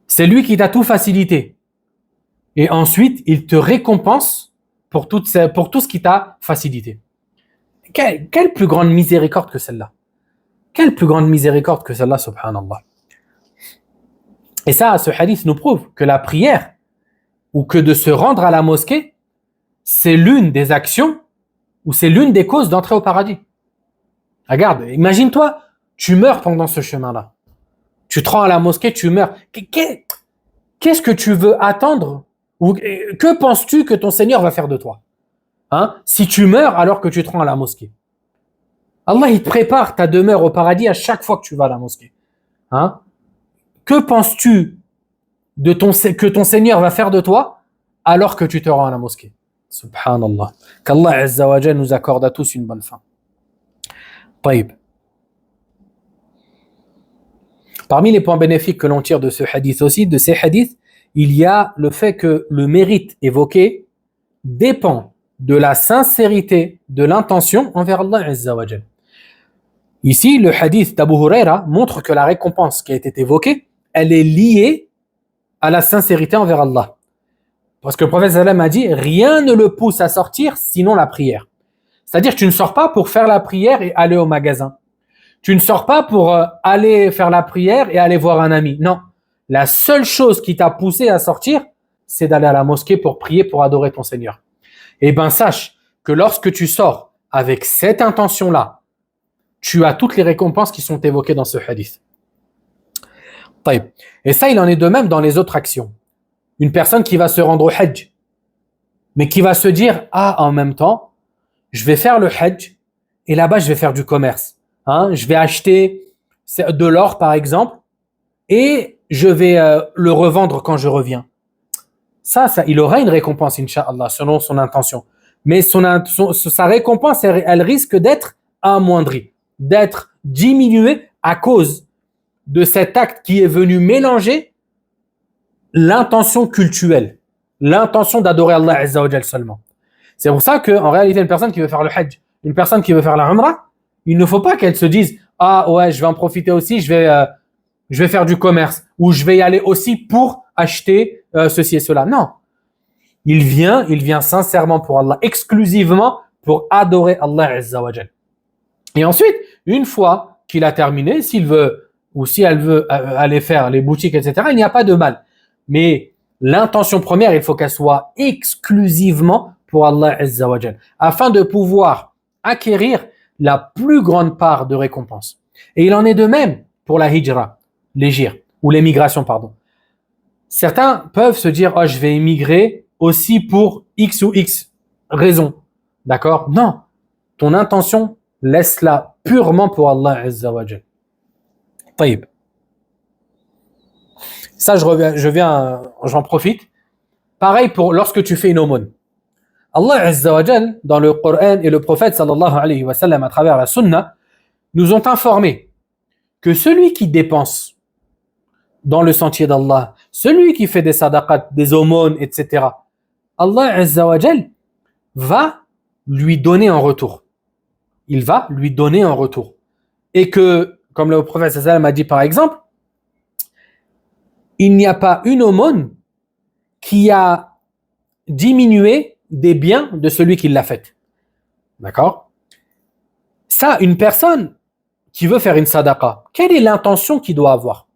C'est lui qui t'a tout facilité. Et ensuite, il te récompense pour tout ce qui t'a facilité. Quelle plus grande miséricorde que celle-là. Quelle plus grande miséricorde que celle-là, subhanallah. Et ça, ce hadith nous prouve que la prière, ou que de se rendre à la mosquée, c'est l'une des actions, ou c'est l'une des causes d'entrer au paradis. Regarde, imagine-toi, tu meurs pendant ce chemin-là. Tu te rends à la mosquée, tu meurs. Qu'est-ce que tu veux attendre? Ou que penses-tu que ton Seigneur va faire de toi? Si tu meurs alors que tu te rends à la mosquée. Allah, il te prépare ta demeure au paradis à chaque fois que tu vas à la mosquée. Que penses-tu que ton Seigneur va faire de toi alors que tu te rends à la mosquée? Subhanallah. Qu'Allah Azza wa Jal nous accorde à tous une bonne fin. Taïb. Parmi les points bénéfiques que l'on tire de ce hadith aussi, de ces hadiths, il y a le fait que le mérite évoqué dépend de la sincérité de l'intention envers Allah Azza wa Jal. Ici, le hadith d'Abu Hurayra montre que la récompense qui a été évoquée, elle est liée à la sincérité envers Allah. Parce que le prophète sallam a dit, rien ne le pousse à sortir sinon la prière. C'est-à-dire que tu ne sors pas pour faire la prière et aller au magasin. Tu ne sors pas pour aller faire la prière et aller voir un ami. Non. La seule chose qui t'a poussé à sortir, c'est d'aller à la mosquée pour prier, pour adorer ton Seigneur. Eh bien, sache que lorsque tu sors avec cette intention-là, tu as toutes les récompenses qui sont évoquées dans ce hadith. Et ça, il en est de même dans les autres actions. Une personne qui va se rendre au Hajj, mais qui va se dire, en même temps, je vais faire le Hajj et là-bas, je vais faire du commerce. Je vais acheter de l'or, par exemple, et je vais le revendre quand je reviens. Ça, il aura une récompense, Inch'Allah, selon son intention. Mais sa récompense, elle risque d'être amoindrie, d'être diminuée à cause de cet acte qui est venu mélanger l'intention cultuelle, l'intention d'adorer Allah Azza wa Jal seulement. C'est pour ça qu'en réalité, une personne qui veut faire le Hajj, une personne qui veut faire la Umrah, il ne faut pas qu'elle se dise « Ah ouais, je vais en profiter aussi, je vais faire du commerce ou je vais y aller aussi pour acheter ceci et cela. » Non. Il vient sincèrement pour Allah, exclusivement pour adorer Allah Azza wa Jal. Et ensuite, une fois qu'il a terminé, s'il veut ou si elle veut aller faire les boutiques, etc., il n'y a pas de mal. Mais l'intention première, il faut qu'elle soit exclusivement pour Allah Azza wa Jal, afin de pouvoir acquérir la plus grande part de récompense. Et il en est de même pour la hijra, l'émigration, pardon. Certains peuvent se dire, je vais émigrer aussi pour X ou X raison. D'accord? Non. Ton intention, laisse-la purement pour Allah Azza wa Jal. Taïb. Ça, j'en profite. Pareil pour lorsque tu fais une aumône. Allah Azza wa Jal, dans le Coran et le prophète sallallahu alayhi wa sallam à travers la sunna, nous ont informé que celui qui dépense dans le sentier d'Allah, celui qui fait des sadaqat, des aumônes, etc., Allah Azza wa Jal va lui donner en retour. Il va lui donner en retour. Et que, comme le prophète sallallahu alayhi wa sallam a dit par exemple, il n'y a pas une aumône qui a diminué des biens de celui qui l'a faite. D'accord? Ça, une personne qui veut faire une sadaqa, quelle est l'intention qu'il doit avoir?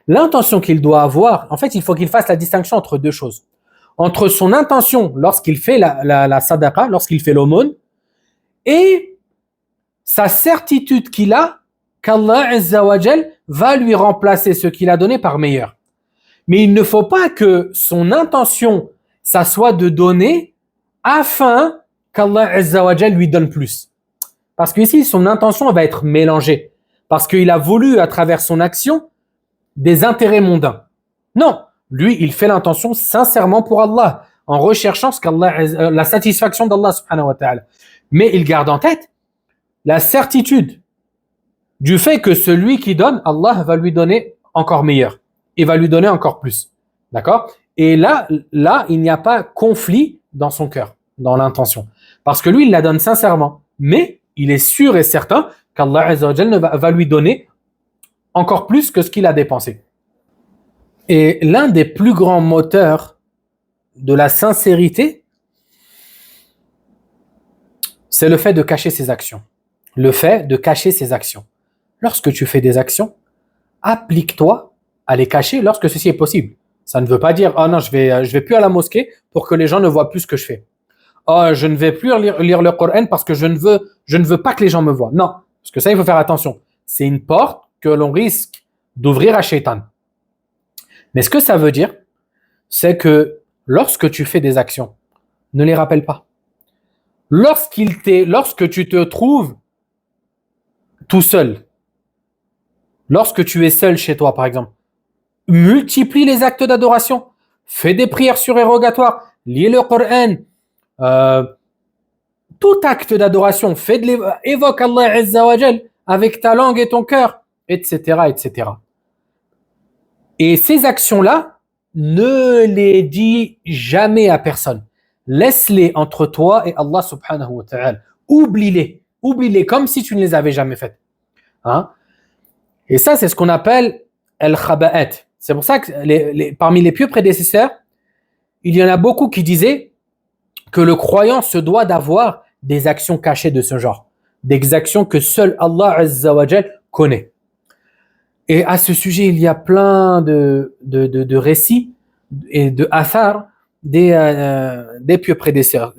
L'intention qu'il doit avoir, en fait, il faut qu'il fasse la distinction entre deux choses. Entre son intention lorsqu'il fait la sadaqa, lorsqu'il fait l'aumône, et sa certitude qu'il a qu'Allah Azza wa Jal va lui remplacer ce qu'il a donné par meilleur. Mais il ne faut pas que son intention, ça soit de donner afin qu'Allah Azza wa Jal lui donne plus. Parce qu'ici, son intention va être mélangée. Parce qu'il a voulu, à travers son action, des intérêts mondains. Non, lui, il fait l'intention sincèrement pour Allah, en recherchant la satisfaction d'Allah subhanahu wa ta'ala. Mais il garde en tête la certitude du fait que celui qui donne, Allah va lui donner encore meilleur. Il va lui donner encore plus. D'accord? Et là, il n'y a pas conflit dans son cœur, dans l'intention. Parce que lui, il la donne sincèrement. Mais il est sûr et certain qu'Allah Azza wa Jal va lui donner encore plus que ce qu'il a dépensé. Et l'un des plus grands moteurs de la sincérité, c'est le fait de cacher ses actions. Le fait de cacher ses actions. Lorsque tu fais des actions, applique-toi à les cacher lorsque ceci est possible. Ça ne veut pas dire « Oh non, je vais plus à la mosquée pour que les gens ne voient plus ce que je fais. Oh, je ne vais plus lire le Coran parce que je ne veux pas que les gens me voient. » Non, parce que ça, il faut faire attention. C'est une porte que l'on risque d'ouvrir à Shaitan. Mais ce que ça veut dire, c'est que lorsque tu fais des actions, ne les rappelle pas. Lorsque tu te trouves tout seul, lorsque tu es seul chez toi, par exemple, multiplie les actes d'adoration, fais des prières surérogatoires, lis le Coran, tout acte d'adoration, évoque Allah Azza wa Jal avec ta langue et ton cœur, etc., etc. Et ces actions-là, ne les dis jamais à personne. Laisse-les entre toi et Allah subhanahu wa ta'ala. Oublie-les comme si tu ne les avais jamais faites. Hein? Et ça, c'est ce qu'on appelle al-khaba'at. C'est pour ça que parmi les pieux prédécesseurs, il y en a beaucoup qui disaient que le croyant se doit d'avoir des actions cachées de ce genre. Des actions que seul Allah Azza wa Jal connaît. Et à ce sujet, il y a plein de récits et de athar des pieux prédécesseurs,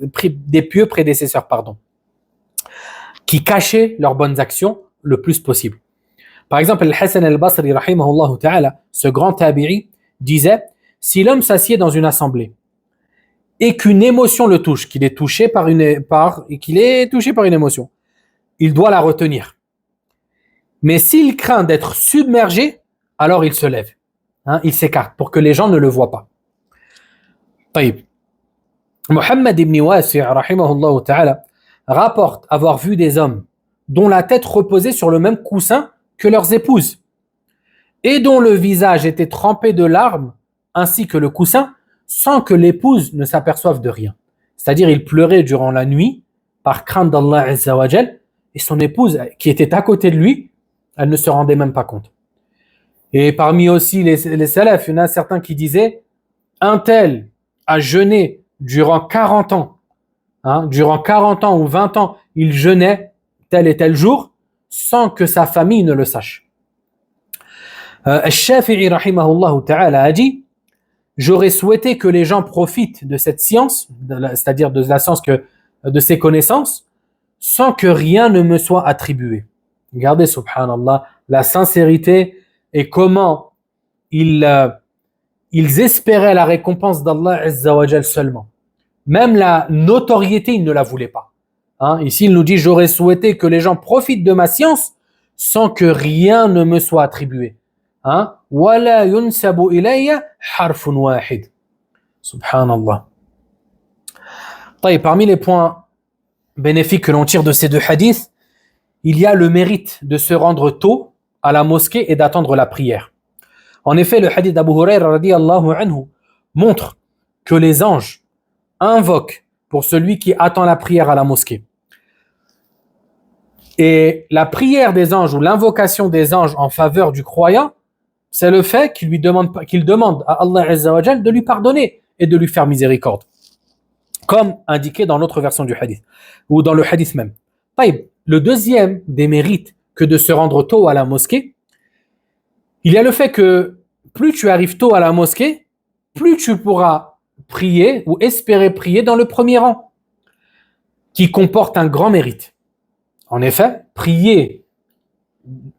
qui cachaient leurs bonnes actions le plus possible. Par exemple, Al-Hassan al-Basri, rahimahullah ta'ala, ce grand tabi'i, disait « Si l'homme s'assied dans une assemblée et qu'une émotion le touche, qu'il est touché par une émotion, il doit la retenir. Mais s'il craint d'être submergé, alors il se lève. Il s'écarte pour que les gens ne le voient pas. طيب. Muhammad ibn Wasi' rahimahullah ta'ala rapporte avoir vu des hommes dont la tête reposait sur le même coussin que leurs épouses et dont le visage était trempé de larmes ainsi que le coussin sans que l'épouse ne s'aperçoive de rien. C'est-à-dire il pleurait durant la nuit par crainte d'Allah Azza wa Jal et son épouse qui était à côté de lui, elle ne se rendait même pas compte. Et parmi aussi les salafs, il y en a certains qui disaient un tel a jeûné durant 40 ans. Durant 40 ans ou 20 ans, il jeûnait tel et tel jour sans que sa famille ne le sache. Al-Shafi'i rahimahullah ta'ala a dit j'aurais souhaité que les gens profitent de cette science, c'est-à-dire de la science de ces connaissances, sans que rien ne me soit attribué. Regardez, subhanallah, la sincérité et comment ils espéraient la récompense d'Allah Azza wa Jal seulement. Même la notoriété, ils ne la voulaient pas. Ici, il nous dit, j'aurais souhaité que les gens profitent de ma science sans que rien ne me soit attribué. Wala yunsabu ilayya harfun wahid. Subhanallah. Parmi les points bénéfiques que l'on tire de ces deux hadiths, il y a le mérite de se rendre tôt à la mosquée et d'attendre la prière. En effet, le hadith d'Abu Hurayra radiyallahu anhu montre que les anges invoquent pour celui qui attend la prière à la mosquée. Et la prière des anges ou l'invocation des anges en faveur du croyant, c'est le fait qu'il demande à Allah Azza wa Jal de lui pardonner et de lui faire miséricorde. Comme indiqué dans l'autre version du hadith, ou dans le hadith même. le deuxième des mérites que de se rendre tôt à la mosquée, il y a le fait que plus tu arrives tôt à la mosquée, plus tu pourras prier ou espérer prier dans le premier rang, qui comporte un grand mérite. En effet, prier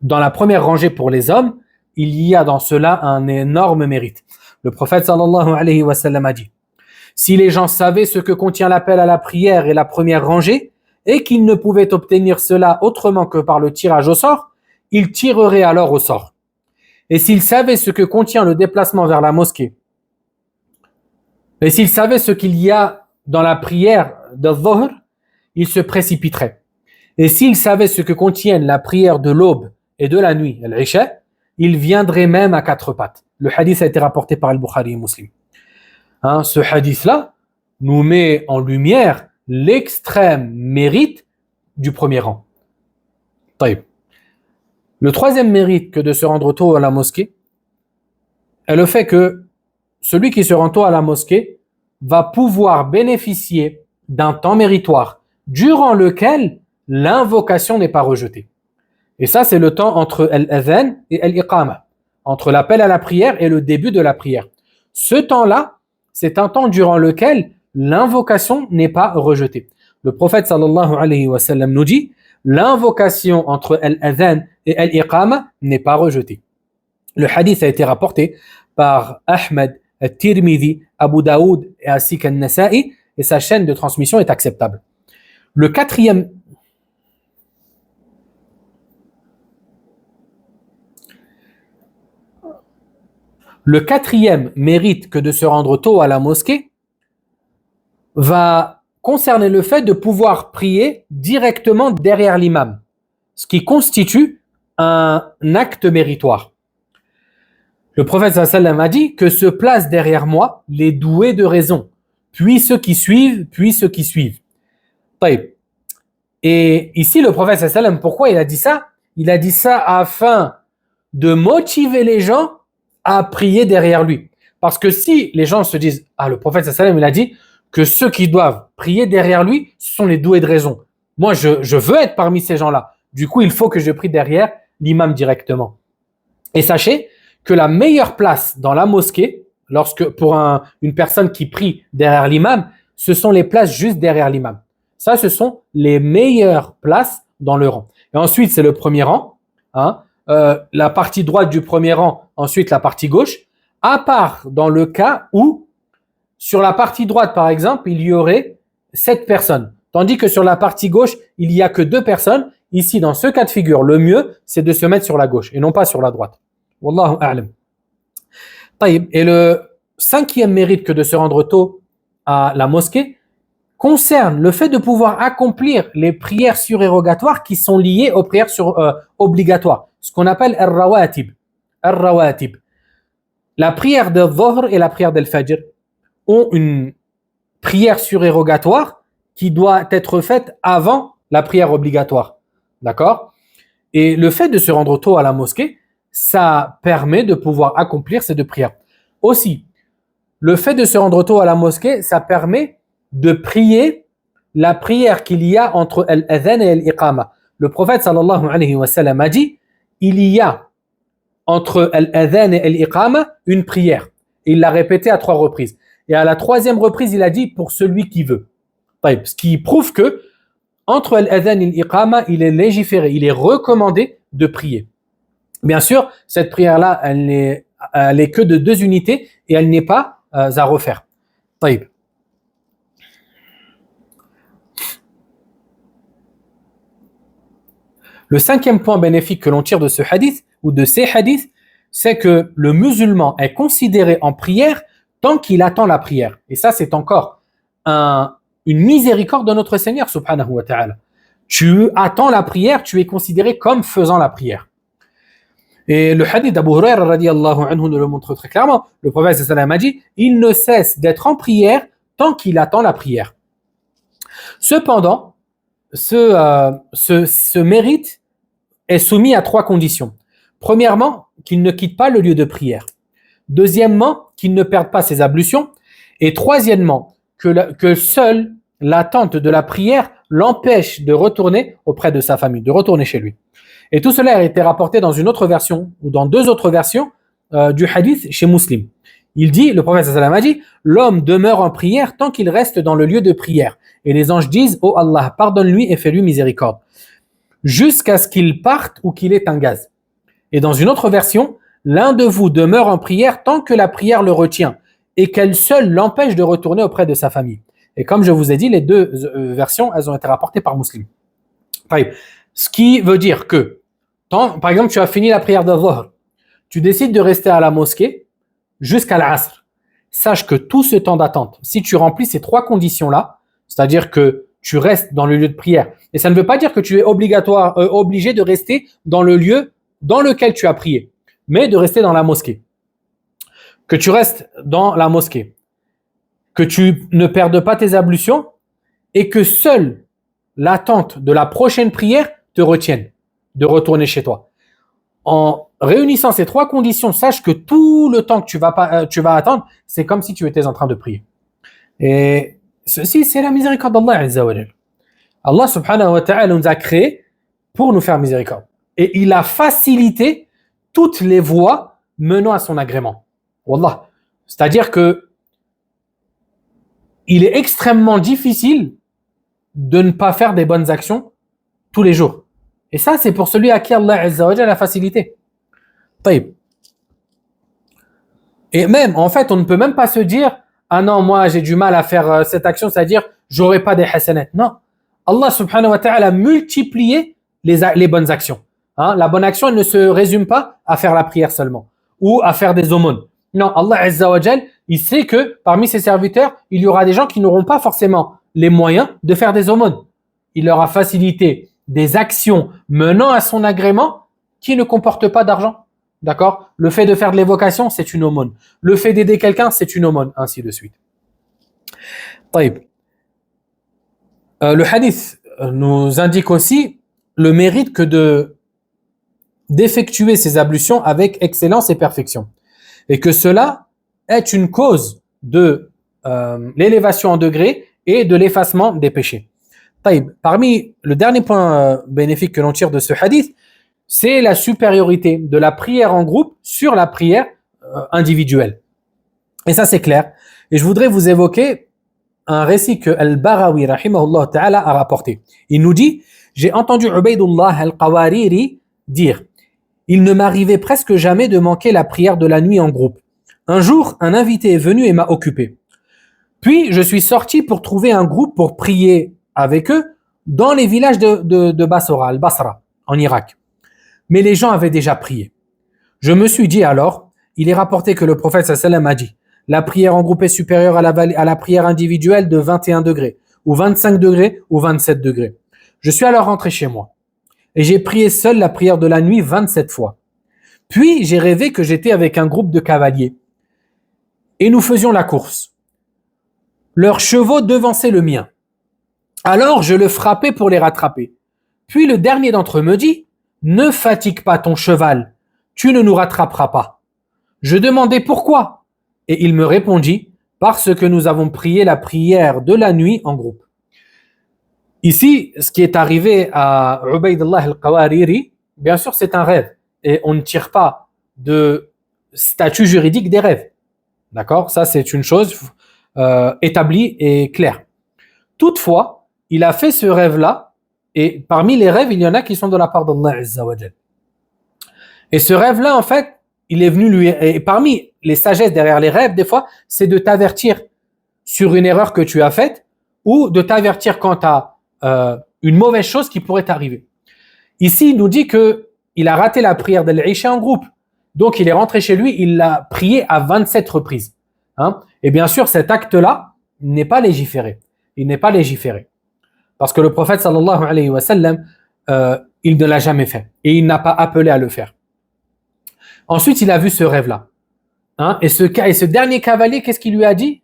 dans la première rangée pour les hommes, il y a dans cela un énorme mérite. Le prophète sallallahu alayhi wa sallam a dit: si les gens savaient ce que contient l'appel à la prière et la première rangée, et qu'ils ne pouvaient obtenir cela autrement que par le tirage au sort, ils tireraient alors au sort. Et s'ils savaient ce que contient le déplacement vers la mosquée, et s'ils savaient ce qu'il y a dans la prière de Dhuhr, ils se précipiteraient. Et s'ils savaient ce que contiennent la prière de l'aube et de la nuit, l'Isha, ils viendraient même à quatre pattes. Le hadith a été rapporté par Al-Bukhari et Muslim. Ce hadith-là nous met en lumière l'extrême mérite du premier rang. Taïb. Le troisième mérite que de se rendre tôt à la mosquée est le fait que celui qui se rend tôt à la mosquée va pouvoir bénéficier d'un temps méritoire durant lequel l'invocation n'est pas rejetée. Et ça, c'est le temps entre al-adhan et al-iqama, entre l'appel à la prière et le début de la prière. Ce temps-là, c'est un temps durant lequel l'invocation n'est pas rejetée. Le prophète sallallahu alayhi wa sallam nous dit: l'invocation entre al-adhan et al-iqama n'est pas rejetée. Le hadith a été rapporté par Ahmed, At-Tirmidhi, Abu Daoud et Asik al-Nasa'i, et sa chaîne de transmission est acceptable. Le quatrième mérite que de se rendre tôt à la mosquée va concerner le fait de pouvoir prier directement derrière l'imam, ce qui constitue un acte méritoire. Le prophète sallallahu alayhi wa sallam a dit que se placent derrière moi les doués de raison, puis ceux qui suivent, puis ceux qui suivent. Et ici, le prophète sallallahu alayhi wa sallam, pourquoi il a dit ça? Il a dit ça afin de motiver les gens à prier derrière lui. Parce que si les gens se disent: ah, le prophète sallallahu alayhi wa sallam, il a dit que ceux qui doivent prier derrière lui, ce sont les doués de raison. Moi, je veux être parmi ces gens-là. Du coup, il faut que je prie derrière l'imam directement. Et sachez que la meilleure place dans la mosquée, pour une personne qui prie derrière l'imam, ce sont les places juste derrière l'imam. Ça, ce sont les meilleures places dans le rang. Et ensuite, c'est le premier rang, la partie droite du premier rang, ensuite la partie gauche, à part dans le cas où, sur la partie droite, par exemple, il y aurait 7 personnes, tandis que sur la partie gauche, il n'y a que 2 personnes. Ici, dans ce cas de figure, le mieux, c'est de se mettre sur la gauche et non pas sur la droite. Wallahu a'lam. Et le cinquième mérite que de se rendre tôt à la mosquée concerne le fait de pouvoir accomplir les prières surérogatoires qui sont liées aux prières obligatoires, ce qu'on appelle al-rawatib. Al-rawatib. La prière de Dhuhr et la prière d'Al-Fajr ont une prière surérogatoire qui doit être faite avant la prière obligatoire. D'accord? Et le fait de se rendre tôt à la mosquée, ça permet de pouvoir accomplir ces 2 prières. Aussi, le fait de se rendre tôt à la mosquée, ça permet de prier la prière qu'il y a entre al-adhan et al-iqama. Le prophète sallallahu alayhi wa sallam a dit: il y a entre al-adhan et al-iqama une prière. Et il l'a répété à 3 reprises. Et à la 3e reprise, il a dit: pour celui qui veut. Ce qui prouve que entre al-adhan et al-iqama, il est légiféré, il est recommandé de prier. Bien sûr, cette prière-là, elle est que de 2 unités et elle n'est pas à refaire. Taïb. Le 5e point bénéfique que l'on tire de ce hadith ou de ces hadiths, c'est que le musulman est considéré en prière tant qu'il attend la prière. Et ça, c'est encore une miséricorde de notre Seigneur subhanahu wa ta'ala. Tu attends la prière, tu es considéré comme faisant la prière. Et le hadith d'Abu Hurayra radiyallahu anhu nous le montre très clairement. Le prophète sallallahu alayhi wa sallam a dit: il ne cesse d'être en prière tant qu'il attend la prière. Cependant, ce mérite est soumis à 3 conditions. Premièrement, qu'il ne quitte pas le lieu de prière. Deuxièmement, qu'il ne perde pas ses ablutions. Et troisièmement, que seule l'attente de la prière l'empêche de retourner auprès de sa famille, de retourner chez lui. Et tout cela a été rapporté dans une autre version, ou dans deux autres versions du hadith chez Muslim. Il dit, le prophète sallallahu alayhi wa sallam a dit, l'homme demeure en prière tant qu'il reste dans le lieu de prière. Et les anges disent, oh Allah, pardonne-lui et fais-lui miséricorde. Jusqu'à ce qu'il parte ou qu'il ait un gaz. Et dans une autre version, l'un de vous demeure en prière tant que la prière le retient et qu'elle seule l'empêche de retourner auprès de sa famille. Et comme je vous ai dit, les deux versions, elles ont été rapportées par Muslim. Ce qui veut dire que, par exemple, tu as fini la prière de Dhuhr, tu décides de rester à la mosquée jusqu'à l'Asr. Sache que tout ce temps d'attente, si tu remplis ces trois conditions-là, c'est-à-dire que tu restes dans le lieu de prière, et ça ne veut pas dire que tu es obligé de rester dans le lieu dans lequel tu as prié, mais de rester dans la mosquée. Que tu restes dans la mosquée, que tu ne perdes pas tes ablutions et que seule l'attente de la prochaine prière te retienne de retourner chez toi. En réunissant ces trois conditions, sache que tout le temps que tu vas attendre, c'est comme si tu étais en train de prier. Et ceci, c'est la miséricorde d'Allah Azza wa Jal. Allah subhanahu wa ta'ala nous a créés pour nous faire miséricorde. Et il a facilité toutes les voies menant à son agrément. Wallah. C'est-à-dire que il est extrêmement difficile de ne pas faire des bonnes actions tous les jours. Et ça, c'est pour celui à qui Allah Azza wa Jal a facilité. Taïb. Et même, en fait, on ne peut même pas se dire « Ah non, moi, j'ai du mal à faire cette action, c'est-à-dire, j'aurai pas des hasanat. » Non. Allah subhanahu wa ta'ala a multiplié les bonnes actions. Hein? La bonne action, elle ne se résume pas à faire la prière seulement ou à faire des aumônes. Non, Allah Azza wa Jal, il sait que parmi ses serviteurs, il y aura des gens qui n'auront pas forcément les moyens de faire des aumônes. Il leur a facilité des actions menant à son agrément qui ne comportent pas d'argent. D'accord? Le fait de faire de l'évocation, c'est une aumône. Le fait d'aider quelqu'un, c'est une aumône, ainsi de suite. Taïb. Le hadith nous indique aussi le mérite que d'effectuer ces ablutions avec excellence et perfection. Et que cela est une cause de l'élévation en degré et de l'effacement des péchés. Taïb. Parmi le dernier point bénéfique que l'on tire de ce hadith, c'est la supériorité de la prière en groupe sur la prière individuelle. Et ça, c'est clair. Et je voudrais vous évoquer un récit que Al-Barawi, rahimahullah ta'ala, a rapporté. Il nous dit, j'ai entendu Ubaydullah al-Qawariri dire, il ne m'arrivait presque jamais de manquer la prière de la nuit en groupe. Un jour, un invité est venu et m'a occupé. Puis, je suis sorti pour trouver un groupe pour prier avec eux dans les villages de Basra, Al-Basra, en Irak. Mais les gens avaient déjà prié. Je me suis dit alors, il est rapporté que le prophète sallallahu alayhi wa sallam a dit, la prière en groupe est supérieure à la prière individuelle de 21 degrés, ou 25 degrés, ou 27 degrés. Je suis alors rentré chez moi, et j'ai prié seul la prière de la nuit 27 fois. Puis j'ai rêvé que j'étais avec un groupe de cavaliers, et nous faisions la course. Leurs chevaux devançaient le mien. Alors je le frappais pour les rattraper. Puis le dernier d'entre eux me dit, ne fatigue pas ton cheval, tu ne nous rattraperas pas. Je demandai pourquoi, et il me répondit, parce que nous avons prié la prière de la nuit en groupe. Ici, ce qui est arrivé à Ubaydullah al-Qawariri, bien sûr, c'est un rêve, et on ne tire pas de statut juridique des rêves. D'accord? Ça, c'est une chose établie et claire. Toutefois, il a fait ce rêve-là, et parmi les rêves, il y en a qui sont de la part d'Allah Azza wa Jal. Et ce rêve-là, en fait, il est venu lui... Et parmi les sagesses derrière les rêves, des fois, c'est de t'avertir sur une erreur que tu as faite ou de t'avertir quant à une mauvaise chose qui pourrait t'arriver. Ici, il nous dit qu'il a raté la prière de l'Isha en groupe. Donc, il est rentré chez lui, il l'a prié à 27 reprises. Hein? Et bien sûr, cet acte-là n'est pas légiféré. Il n'est pas légiféré. Parce que le prophète sallallahu alayhi wa sallam, il ne l'a jamais fait. Et il n'a pas appelé à le faire. Ensuite, il a vu ce rêve-là. Hein? Et ce dernier cavalier, qu'est-ce qu'il lui a dit?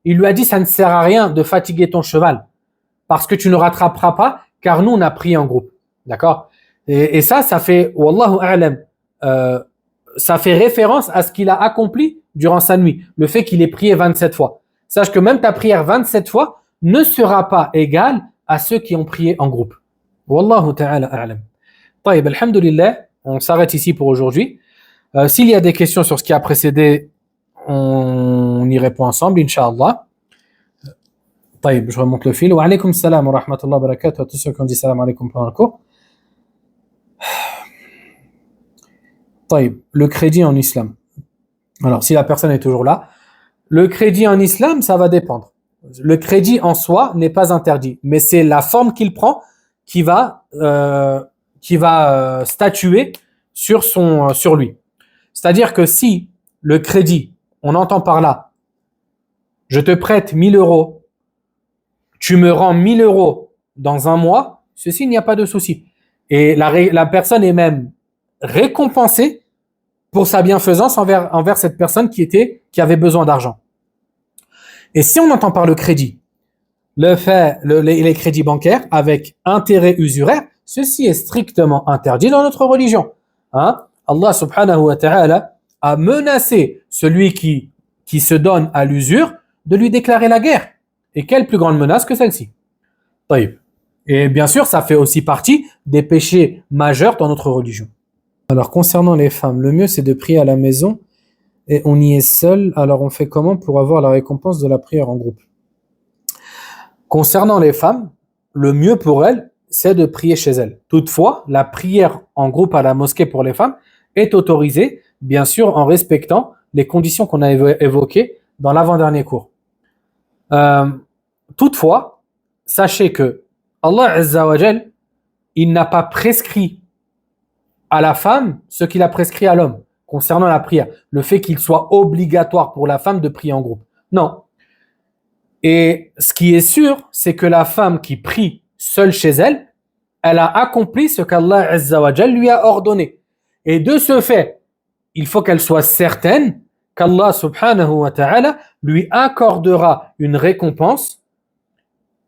Il lui a dit, ça ne sert à rien de fatiguer ton cheval. Parce que tu ne rattraperas pas, car nous, on a prié en groupe. D'accord? Et ça fait, wallahu a'lam, ça fait référence à ce qu'il a accompli durant sa nuit. Le fait qu'il ait prié 27 fois. Sache que même ta prière 27 fois ne sera pas égale à ceux qui ont prié en groupe. Wallahu ta'ala a'lam. Taïb, alhamdulillah, on s'arrête ici pour aujourd'hui. S'il y a des questions sur ce qui a précédé, on y répond ensemble, Inch'Allah. Taïb, je remonte le fil. Wa alaykum salam wa rahmatullahi wa barakatuh à tous ceux qui ont dit salam alaykum pendant le cours. Taïb, le crédit en islam. Alors, si la personne est toujours là, le crédit en islam, ça va dépendre. Le crédit en soi n'est pas interdit, mais c'est la forme qu'il prend qui va statuer sur lui. C'est-à-dire que si le crédit, on entend par là, je te prête 1000 euros, tu me rends 1000 euros dans un mois, ceci, il n'y a pas de souci. Et la personne est même récompensée pour sa bienfaisance envers cette personne qui avait besoin d'argent. Et si on entend par le crédit, les crédits bancaires avec intérêt usuraire, ceci est strictement interdit dans notre religion. Hein? Allah subhanahu wa ta'ala a menacé celui qui se donne à l'usure de lui déclarer la guerre. Et quelle plus grande menace que celle-ci? Taïb. Et bien sûr, ça fait aussi partie des péchés majeurs dans notre religion. Alors, concernant les femmes, le mieux c'est de prier à la maison et on y est seul, alors on fait comment pour avoir la récompense de la prière en groupe? Concernant les femmes, le mieux pour elles, c'est de prier chez elles. Toutefois, la prière en groupe à la mosquée pour les femmes est autorisée, bien sûr en respectant les conditions qu'on a évoquées dans l'avant-dernier cours. Toutefois, sachez que Allah Azza wa Jal, il n'a pas prescrit à la femme ce qu'il a prescrit à l'homme concernant la prière. Le fait qu'il soit obligatoire pour la femme de prier en groupe. Non. Et ce qui est sûr, c'est que la femme qui prie seule chez elle, elle a accompli ce qu'Allah Azza wa Jal lui a ordonné. Et de ce fait, il faut qu'elle soit certaine qu'Allah subhanahu wa ta'ala lui accordera une récompense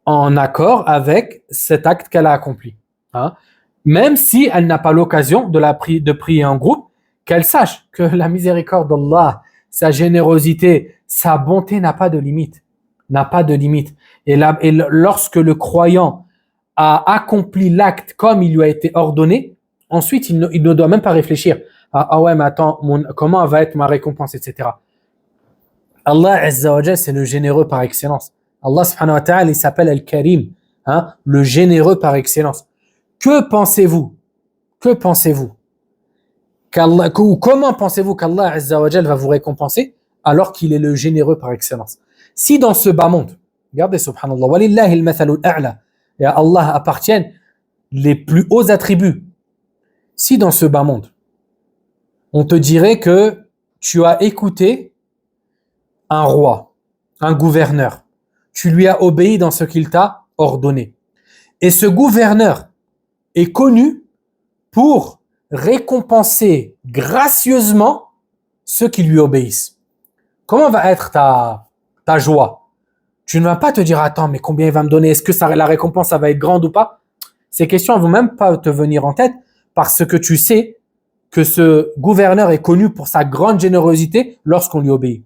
en accord avec cet acte qu'elle a accompli. Hein? Même si elle n'a pas l'occasion de prier en groupe, qu'elle sache que la miséricorde d'Allah, sa générosité, sa bonté n'a pas de limite. N'a pas de limite. Et lorsque le croyant a accompli l'acte comme il lui a été ordonné, ensuite il ne doit même pas réfléchir. Ah ouais, mais attends, comment va être ma récompense, etc. Allah Azza wa Jal, c'est le généreux par excellence. Allah subhanahu wa ta'ala, il s'appelle Al-Karim, hein, le généreux par excellence. Que pensez-vous? Que pensez-vous? Comment pensez-vous qu'Allah Azza wa Jal va vous récompenser alors qu'il est le généreux par excellence? Si dans ce bas monde, regardez subhanallah, walillahi al-mathalul a'la, et à Allah appartiennent les plus hauts attributs. Si dans ce bas monde, on te dirait que tu as écouté un roi, un gouverneur, tu lui as obéi dans ce qu'il t'a ordonné. Et ce gouverneur est connu pour récompenser gracieusement ceux qui lui obéissent. Comment va être ta joie? Tu ne vas pas te dire, attends, mais combien il va me donner? Est-ce que la récompense, ça va être grande ou pas? Ces questions ne vont même pas te venir en tête parce que tu sais que ce gouverneur est connu pour sa grande générosité lorsqu'on lui obéit.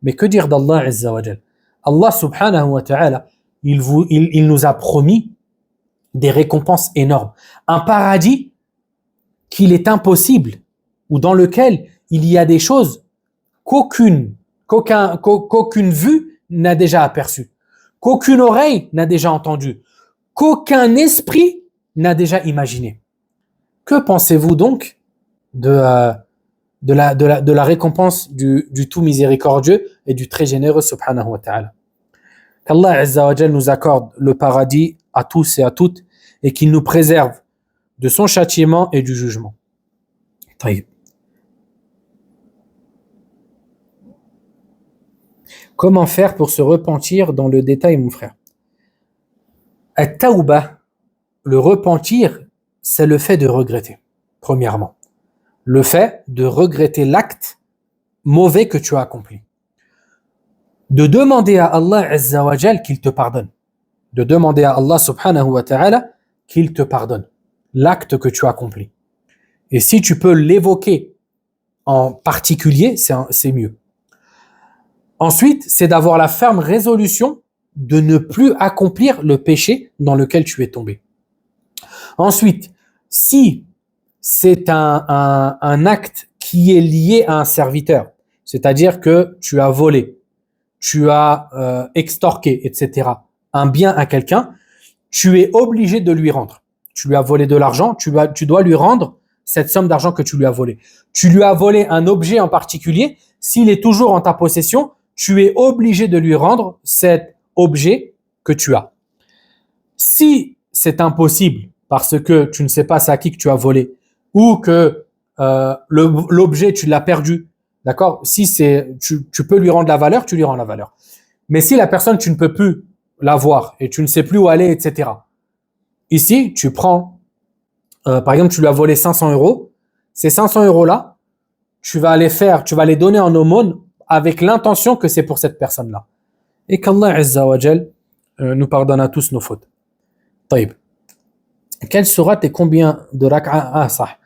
Mais que dire d'Allah Azza wa Jal? Allah subhanahu wa ta'ala, il nous a promis des récompenses énormes. Un paradis qu'il est impossible ou dans lequel il y a des choses qu'aucune vue n'a déjà aperçues, qu'aucune oreille n'a déjà entendu, qu'aucun esprit n'a déjà imaginé. Que pensez-vous donc de la récompense du tout miséricordieux et du très généreux subhanahu wa ta'ala? Qu'Allah Azza wa Jal nous accorde le paradis à tous et à toutes et qu'il nous préserve de son châtiment et du jugement. Taïb. Comment faire pour se repentir dans le détail, mon frère? At-tawbah, le repentir, c'est le fait de regretter, premièrement. Le fait de regretter l'acte mauvais que tu as accompli. De demander à Allah Azza wa Jal qu'il te pardonne. De demander à Allah subhanahu wa ta'ala qu'il te pardonne l'acte que tu as accompli. Et si tu peux l'évoquer en particulier, c'est mieux. Ensuite, c'est d'avoir la ferme résolution de ne plus accomplir le péché dans lequel tu es tombé. Ensuite, si c'est un acte qui est lié à un serviteur, c'est-à-dire que tu as volé, tu as extorqué, etc., un bien à quelqu'un, tu es obligé de lui rendre. Tu lui as volé de l'argent, tu dois lui rendre cette somme d'argent que tu lui as volé. Tu lui as volé un objet en particulier, s'il est toujours en ta possession, tu es obligé de lui rendre cet objet que tu as. Si c'est impossible, parce que tu ne sais pas c'est à qui que tu as volé, ou que l'objet tu l'as perdu, d'accord? Si tu peux lui rendre la valeur, tu lui rends la valeur. Mais si la personne tu ne peux plus la voir et tu ne sais plus où aller, etc. Ici, tu prends, par exemple, tu lui as volé 500 euros. Ces 500 euros-là, tu vas les donner en aumône avec l'intention que c'est pour cette personne-là. Et qu'Allah Azza wa Jal nous pardonne à tous nos fautes. Taïb. Quelle sourate et combien de rak'a? Ah, ça.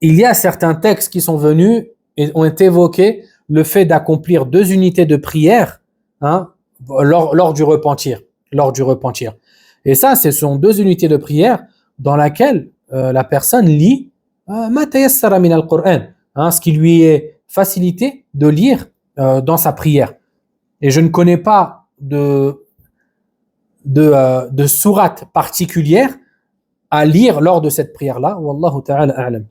Il y a certains textes qui sont venus et ont évoqué le fait d'accomplir 2 unités de prière, hein, lors du repentir. Et ça, ce sont 2 unités de prière dans laquelle la personne lit ma tayassara min al-Qur'an, ce qui lui est facilité de lire dans sa prière. Et je ne connais pas de sourate particulière à lire lors de cette prière-là. Wallahu ta'ala a'lam.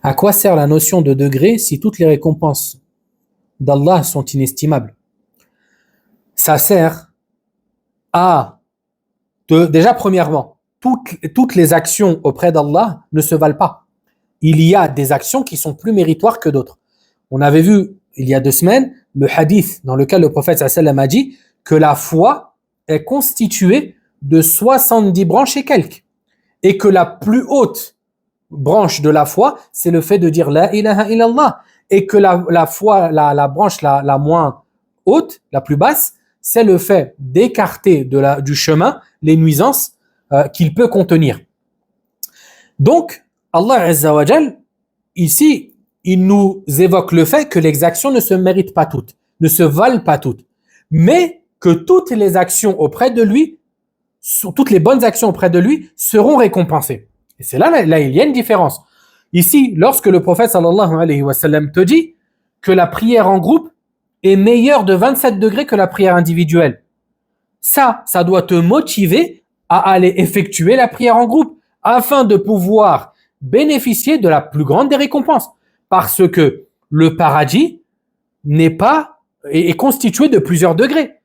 À quoi sert la notion de degré si toutes les récompenses d'Allah sont inestimables? Ça sert à déjà premièrement, toutes les actions auprès d'Allah ne se valent pas. Il y a des actions qui sont plus méritoires que d'autres. On avait vu il y a 2 semaines le hadith dans lequel le prophète sallallahu alayhi wa sallam a dit que la foi est constituée de 70 branches et quelques, et que la plus haute branche de la foi, c'est le fait de dire la ilaha illallah, et que la foi, la branche la moins haute, la plus basse, c'est le fait d'écarter du chemin les nuisances qu'il peut contenir. Donc, Allah Azza wa Jal, ici, il nous évoque le fait que les actions ne se méritent pas toutes, ne se valent pas toutes, mais que toutes les actions auprès de lui, toutes les bonnes actions auprès de lui seront récompensées. Et c'est là il y a une différence. Ici, lorsque le prophète sallallahu alayhi wa sallam te dit que la prière en groupe est meilleure de 27 degrés que la prière individuelle, ça doit te motiver à aller effectuer la prière en groupe afin de pouvoir bénéficier de la plus grande des récompenses. Parce que le paradis est constitué de plusieurs degrés.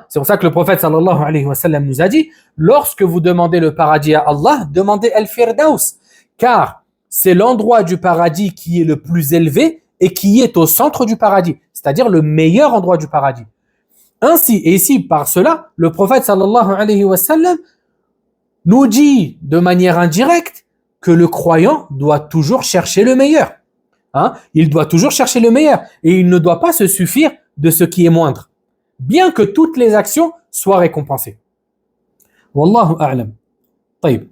C'est pour ça que le prophète sallallahu alayhi wa sallam nous a dit, lorsque vous demandez le paradis à Allah, demandez al-Firdaus, car c'est l'endroit du paradis qui est le plus élevé et qui est au centre du paradis, c'est-à-dire le meilleur endroit du paradis. Ainsi, et ici, par cela, le prophète sallallahu alayhi wa sallam nous dit de manière indirecte que le croyant doit toujours chercher le meilleur. Il doit toujours chercher le meilleur et il ne doit pas se suffire de ce qui est moindre, bien que toutes les actions soient récompensées. Wallahu a'lam. Taïb.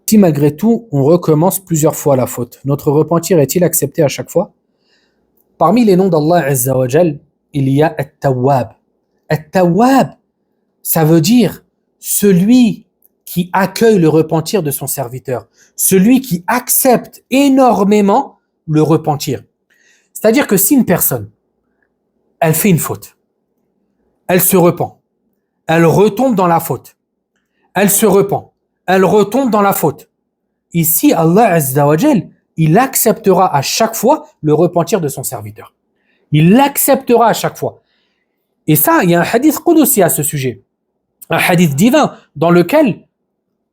Si malgré tout, on recommence plusieurs fois la faute, notre repentir est-il accepté à chaque fois? Parmi les noms d'Allah Azza wa Jal, il y a At-Tawwab. At-Tawwab, ça veut dire celui qui accueille le repentir de son serviteur, celui qui accepte énormément le repentir. C'est-à-dire que si une personne, elle fait une faute, elle se repent, elle retombe dans la faute, elle se repent, elle retombe dans la faute. Ici, Allah Azza wa Jal, il acceptera à chaque fois le repentir de son serviteur. Il l'acceptera à chaque fois. Et ça, il y a un hadith qudsi à ce sujet. Un hadith divin dans lequel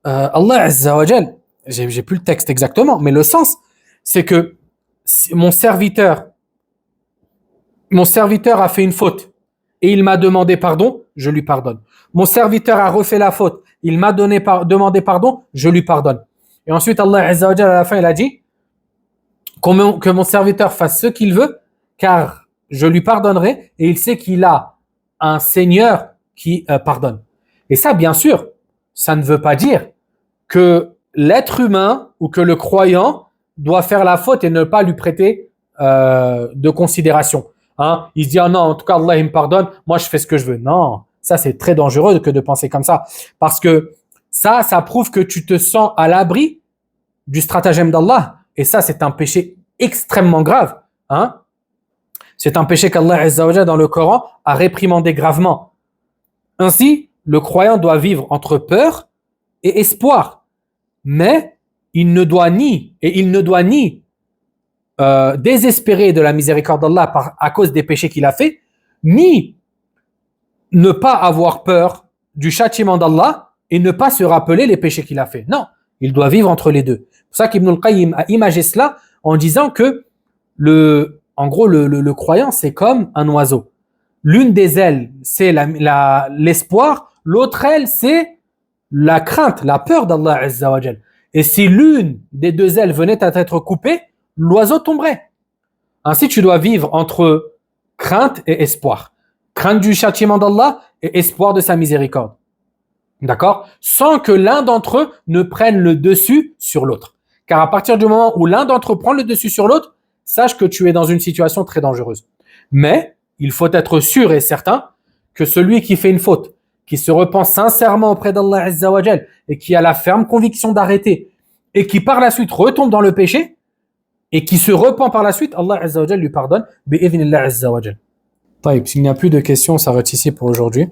Allah Azza wa Jal, j'ai plus le texte exactement, mais le sens, c'est que mon serviteur a fait une faute et il m'a demandé pardon, je lui pardonne. Mon serviteur a refait la faute, il m'a demandé pardon, je lui pardonne. Et ensuite, Allah Azza wa Jal, à la fin, il a dit que mon serviteur fasse ce qu'il veut, car je lui pardonnerai et il sait qu'il a un Seigneur qui pardonne. Et ça, bien sûr, ça ne veut pas dire que l'être humain ou que le croyant doit faire la faute et ne pas lui prêter de considération. Hein? Il se dit, ah non, en tout cas, Allah il me pardonne, moi je fais ce que je veux. Non, ça c'est très dangereux que de penser comme ça. Parce que ça prouve que tu te sens à l'abri du stratagème d'Allah. Et ça, c'est un péché extrêmement grave. Hein? C'est un péché qu'Allah Azza wa Jalla dans le Coran a réprimandé gravement. Ainsi, le croyant doit vivre entre peur et espoir. Mais il ne doit ni désespérer de la miséricorde d'Allah à cause des péchés qu'il a fait, ni ne pas avoir peur du châtiment d'Allah et ne pas se rappeler les péchés qu'il a fait. Non, il doit vivre entre les deux. C'est pour ça qu'Ibn al-Qayyim a imagé cela en disant que le croyant, c'est comme un oiseau. L'une des ailes, c'est l'espoir, l'autre aile, c'est la crainte, la peur d'Allah Azza wa Jal. Et si l'une des deux ailes venait à être coupée, l'oiseau tomberait. Ainsi, tu dois vivre entre crainte et espoir. Crainte du châtiment d'Allah et espoir de sa miséricorde. D'accord? Sans que l'un d'entre eux ne prenne le dessus sur l'autre. Car à partir du moment où l'un d'entre eux prend le dessus sur l'autre, sache que tu es dans une situation très dangereuse. Mais il faut être sûr et certain que celui qui fait une faute, qui se repent sincèrement auprès d'Allah Azza wa Jal et qui a la ferme conviction d'arrêter et qui par la suite retombe dans le péché et qui se repent par la suite, Allah Azza wa Jal lui pardonne bi'idhnillah Azza wa Jal. Taïb, s'il n'y a plus de questions, on s'arrête ici pour aujourd'hui.